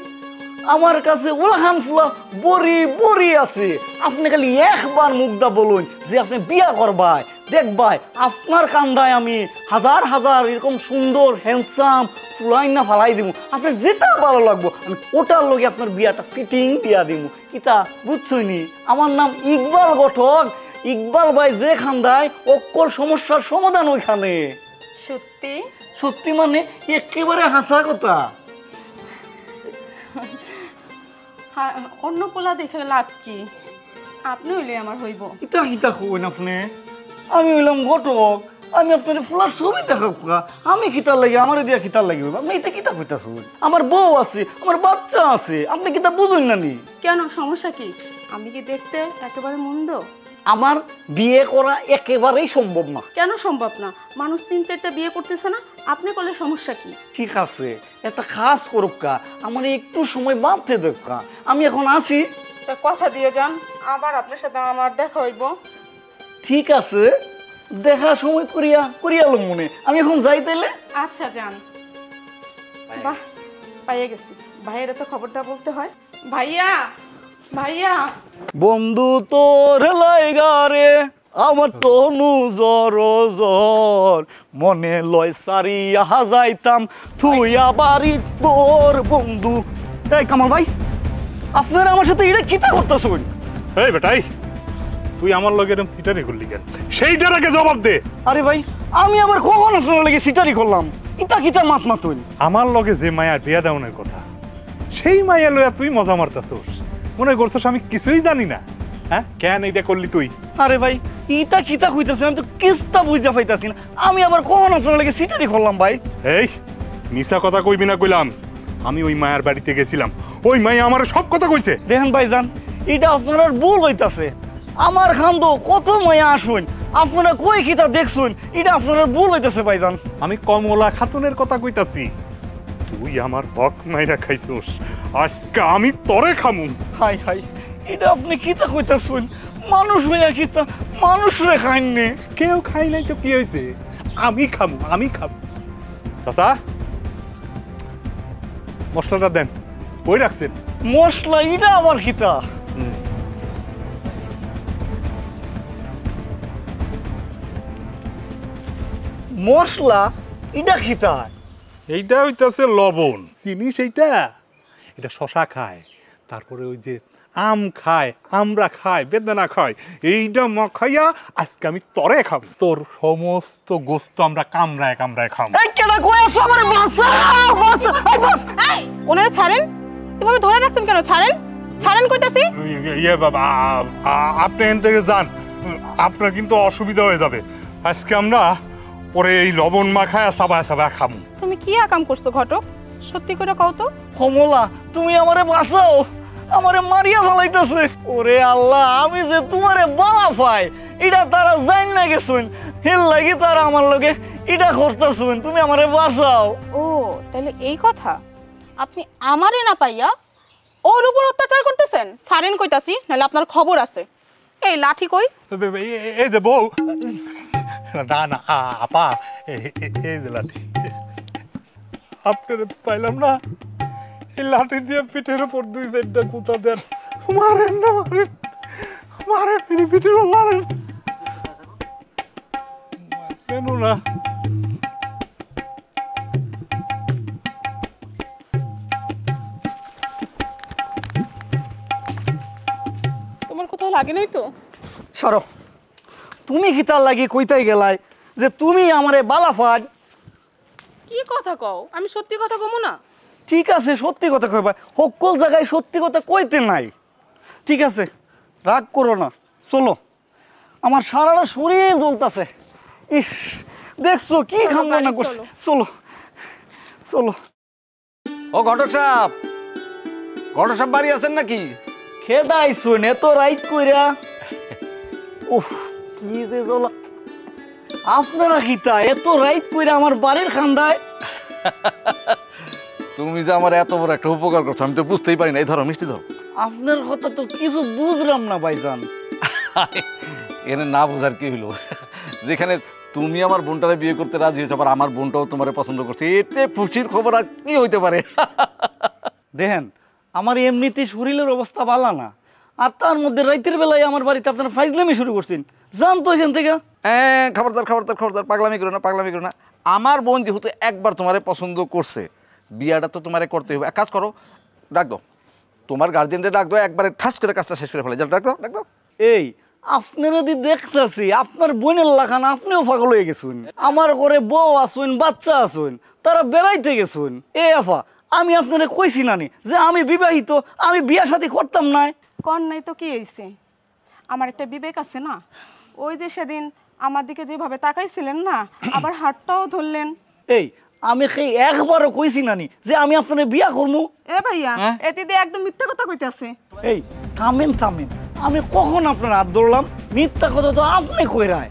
আমার কাছে ওলাহান ফুলা বড়ি বড়ি আছে। আপনি খালি একবার মুখটা বলুন যে আপনি বিয়া করবাই, দেখবাই আপনার কান্দায় আমি হাজার হাজার এরকম সুন্দর হ্যান্ডসাম ফুলাই না ফালাই দিব। আপনার যেটা ভালো লাগবো আমি ওটার লগে আপনার বিয়াটা ফিটিং দিয়া দিব। কিতা বুঝছইনি? আমার নাম ইকবাল ঘটক। ইকবাল ভাই যে খান্দায় অকল সমস্যার সমাধান ওইখানে। সত্যি? সত্যি মানে একেবারে হাসা কথা। অন্য পোলা দেখে লাভ কি? আপনি হইলে আমার হইব। ইতা কিতা কইন আপনি? আমি হইলাম ঘটক, আমি আপনার ফুলার ছবি দেখাব। আমি কিতার লাগি, আমার দিয়া কিতার লাগি? আপনি এটা কিতা কইতাছেন? আমার বউ আছে, আমার বাচ্চা আছে, আপনি কিতা বুঝুন না নি? কেন, সমস্যা কি? আমি কি দেখতে একেবারে মন্দ? আমার বিয়ে করা একেবারেই সম্ভব না। কেন সম্ভব না? মানুষ 3-4টা বিয়ে করতেছে না, আপনি করলে সমস্যা কি? ঠিক আছে, একটা কাজ করুক কা, আমার একটু সময় বাঁধতে দেখ কা। আমি এখন আসি। তা কথা দিয়ে যান, আবার আপনার সাথে আমার দেখা হইব। ঠিক আছে, দেখা সময় করিয়ালো মনে। আমি এখন যাই তাইলে। আচ্ছা যান। বাহ, পাইয়া গেছি। ভাইয়ের তো খবরটা বলতে হয়। ভাইয়া, ভাইয়া। বন্ধু তোর লাইগারে আমার তনু জ্বর জ্বর, মনে লয় সারিয়া যাইতাম থুইয়া বাড়ি তোর বন্ধু। এই কামাল ভাই, আপনারা আমার সাথে এটা কিতা করতেছেন? এই বেটাই, তুই আমার লগে এরকম সিটারি করলি কেন? সেইটার আগে জবাব দে। আরে ভাই, আমি আবার কখন আপনার লগে সিটারি করলাম? ইতা কিতা মাত মাতুন? আমার লগে যে মায়া বিয়া দেওয়ার কথা, সেই মায়া লইয়া তুই মজা মারতাছস। মনে করছস আমি কিছুই জানি না? হ্যাঁ, কেন এইটা করলি তুই? আরে ভাই, ইতা কিতা কইতাছেন? আমি তো কিস্তা বুঝা পাইতাছি না। আমি আবার কখন আপনার লগে সিটারি করলাম ভাই? এই মিছা কথা কইবি না কইলাম। আমি ওই মায়ার বাড়িতে গেছিলাম, ওই মায়া আমার সব কথা কইছে। দেখেন ভাইজান, এটা আপনার ভুল হইতাছে। আমার খান্দ কত মায়া আসুন, আপনারা কই কিতা দেখছুন, এটা আপনার ভুল হইতাছে ভাইজান। আমি কমলা খাতুনের কথা কইতাছি। তুই আমার হক মাইরা খাইছস, আজকে আমি তরে খামু। হাই হাই, এটা আপনি কিতা কইতাছুন? মানুষ হইয়া কিতা মানুষ রে খাইনি? কেউ খাই নাই তো কি হয়েছে? আমি খামু, আমি খাবো। চাচা, মশলাটা দেন। ওই রাখছেন মশলা? এটা আবার কিতা? মশলা এটা খিতা এইটা হইতাছে লবণ চিনি সেইটা এটা শশা খায় তারপরে ওই যে আম খায় আমরা খায় বেদানা খায় এইটা মাখাইয়া আজকে আমি তরে খাব তোর সমস্ত গোস্ত আমরা কামড়ায় কামড়ায় খাব ওনারা ছাড়েন, এভাবে ধরে রাখছেন কেন? ছাড়েন, ছাড়েন কইতাছি। ইয়ে বাবা আপনি এখান থেকে যান, আপনার কিন্তু অসুবিধা হয়ে যাবে। আজকে আমরা পরে এই লবণ মাখায় সাবায় সাবায় খাবো। তুমি কি আকাম করছো ঘটক? সত্যি করে কও তো। কমলা তুমি আমারে বাঁচাও, আমারে মারিয়া ফেলাইতেছে। ওরে আল্লাহ, আমি যে তোমারে বালা পাই এটা তারা জান না গেছুন, হেল লাগি তারা আমার লগে এটা করতেছুন। তুমি আমারে বাঁচাও। ও তাহলে এই কথা, আপনি আমারে না পাইয়া ওর উপর অত্যাচার করতেছেন। ছাড়েন কইতাছি, নাহলে আপনার খবর আছে। এই লাঠি কই? এই যে বউ, না না আপা, এই যে লাঠি আপনার পাইলাম না, এই লাঠি দিয়ে পিঠের উপর 2-4টা কুতা দেন। মারেন না, মারেন মারেন, পিঠের উপর মারেন কেন না? তোমার কোথাও লাগে নাই তো? সরো, তুমি কি তার লাগি কইতাই গেলাই যে তুমি আমারে বালা ফাট? কি কথা কও? আমি সত্যি কথা কমু না? ঠিক আছে, সত্যি কথা কইবা। সকল জায়গায় সত্যি কথা কইতে নাই। ঠিক আছে, রাগ করো না, চলো। আমার সারাটা শরীর জ্বলতাছে। ইস, দেখছো কি ঘামনা করছে। চলো চলো। ও ঘটক সাহেব, ঘটক সাহেব বাড়ি আছেন নাকি? খেদাই শুন এত রাইট কইরা। উফ, কি যে জ্বলা। আপনারা কিতা এত রাইট কইরা আমার বাড়ির খান্দায়? তুমি যে আমার এত বড় একটা উপকার করছো আমি তো বুঝতেই পারি না। এই ধরো মিষ্টি ধরো। আপনার কথা তো কিছু বুঝলাম না ভাইজান। এনে না বোঝার কি হইলো, যেখানে তুমি আমার বোনটারে বিয়ে করতে রাজি হয়েছো, আবার আমার বোনটাও তোমারে পছন্দ করছে, এতে খুশির খবর আর কি হইতে পারে? দেখেন, আমার এমনিতে শরীরের অবস্থা ভালো না, আর তার মধ্যে রাইতের বেলায় আমার বাড়িতে আপনারা ফাইজলামি শুরু করছেন। জান তো এখান থেকে। হ্যাঁ, খবরদার খবরদার খবরদার, পাগলামি করো না, পাগলামি করো না। আমার বোন যেহেতু একবার তোমারে পছন্দ করছে, বিয়াটা তো তোমারে করতে হবে। এক কাজ করো, ডাক দাও তোমার গার্জেনরে, ডাক দাও, একবারে ঠাস করে কাজটা শেষ করে ফেলে। ডাক দাও, ডাক দাও। এই আপনারা যদি দেখতেছি আপনার বোনের লাখান আপনিও পাগল হয়ে গেছুন। আমার ঘরে বউ আসুন, বাচ্চা আসুন, তারা বেড়াইতে গেছুন। এই আফা, আমি আপনারা কইছি নানি যে আমি বিবাহিত, আমি বিয়া শাদী করতাম না? কর নাই তো কি হইছে? আমার একটা বিবেক আছে না? ওই যে সেদিন আমার দিকে যেভাবে তাকাইছিলেন না, আবার হাতটাও ধরলেন। এই আমি সেই একবারও কইছি নানি যে আমি আপনার বিয়া করবো? এ ভাইয়া, এতে দিয়ে একদম মিথ্যা কথা কইতাছে। এই থামেন থামেন, আমি কখন আপনার হাত ধরলাম? মিথ্যা কথা তো আপনি কইরায়।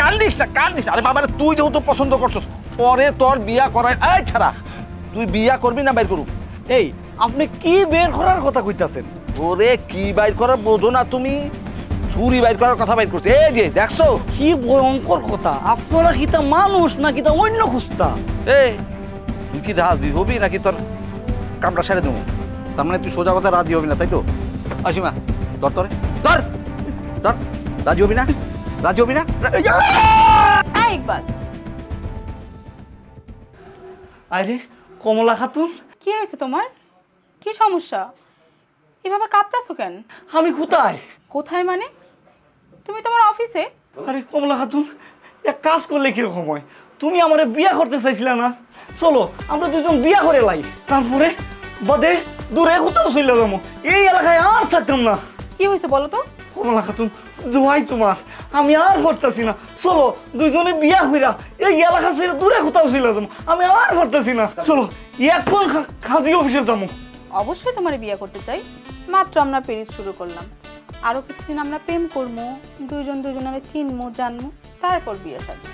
কান্দিস না, কান্দিস। আরে বাবা, তুই যেহেতু পছন্দ করছস, পরে তোর বিয়া করায় এই ছাড়া তুই বিয়া করবি না বাইর করু? এই আপনি কি বের করার কথা কইতাছেন? ওরে কি বাইর করার বোঝো না তুমি? চুরি বাইর করার কথা বাইর করছে। এই যে দেখছো কি ভয়ঙ্কর কথা। আপনারা কি তা মানুষ নাকি তা অন্য খুস্তা? এই তুই কি রাজি হবি নাকি তোর কামটা সেরে দেবো? তার মানে তুই সোজা কথা রাজি হবি না, তাই তো? আসিমা ধর, তোরে ধর ধর, রাজি হবি না? রাজি হবি না? ইকবাল, আরে কমলা খাতুন, কি হয়েছে তোমার? কি সমস্যা? এভাবে কাঁপতাছো কেন? আমি কোথায়? কোথায় মানে? তুমি তোমার অফিসে। আরে কমলা খাতুন, এক কাজ করলে কিরকম হয়? তুমি আমারে বিয়া করতে চাইছিলে না? চলো আমরা দুজন বিয়া করে লাই, তারপরে বাদে দূরে কোথাও চলে যাবো। এই এলাকায় আর থাকতাম না। কি হয়েছে বলো তো? কমলা খাতুন, দোয়াই তোমার, আমি আর করতেছি না। চলো দুইজনে বিয়া কইরা এই এলাকা ছেড়ে দূরে কোথাও চলে যাবো। আমি আর করতেছি না। চলো এখন খাজি অফিসে যাবো। অবশ্যই তোমার বিয়ে করতে চাই। মাত্র আমরা পেরিস শুরু করলাম, আরো কিছুদিন আমরা প্রেম করবো, দুইজন দুজনের চিনবো জানবো, তারপর বিয়ে শাদী।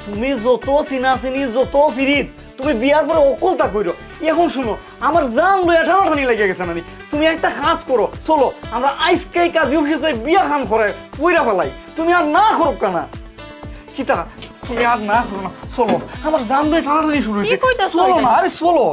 তুমি যত চিনাচিনি, যত ফিরিত, তুমি বিয়ার পরে অকুলতা কইরো। এখন শুনো, আমার জান লইয়া ঠানি লেগে গেছে নানি। তুমি একটা কাজ করো, চলো আমরা আইসকাই কাজী অফিসে বিয়া খান করে পইরা ফেলাই। তুমি আর না করো কেনা কিতা, তুমি আর না করো না। চলো, আমার জান লইয়া ঠানি শুরু হয়েছে। চলো না, আরে চলো।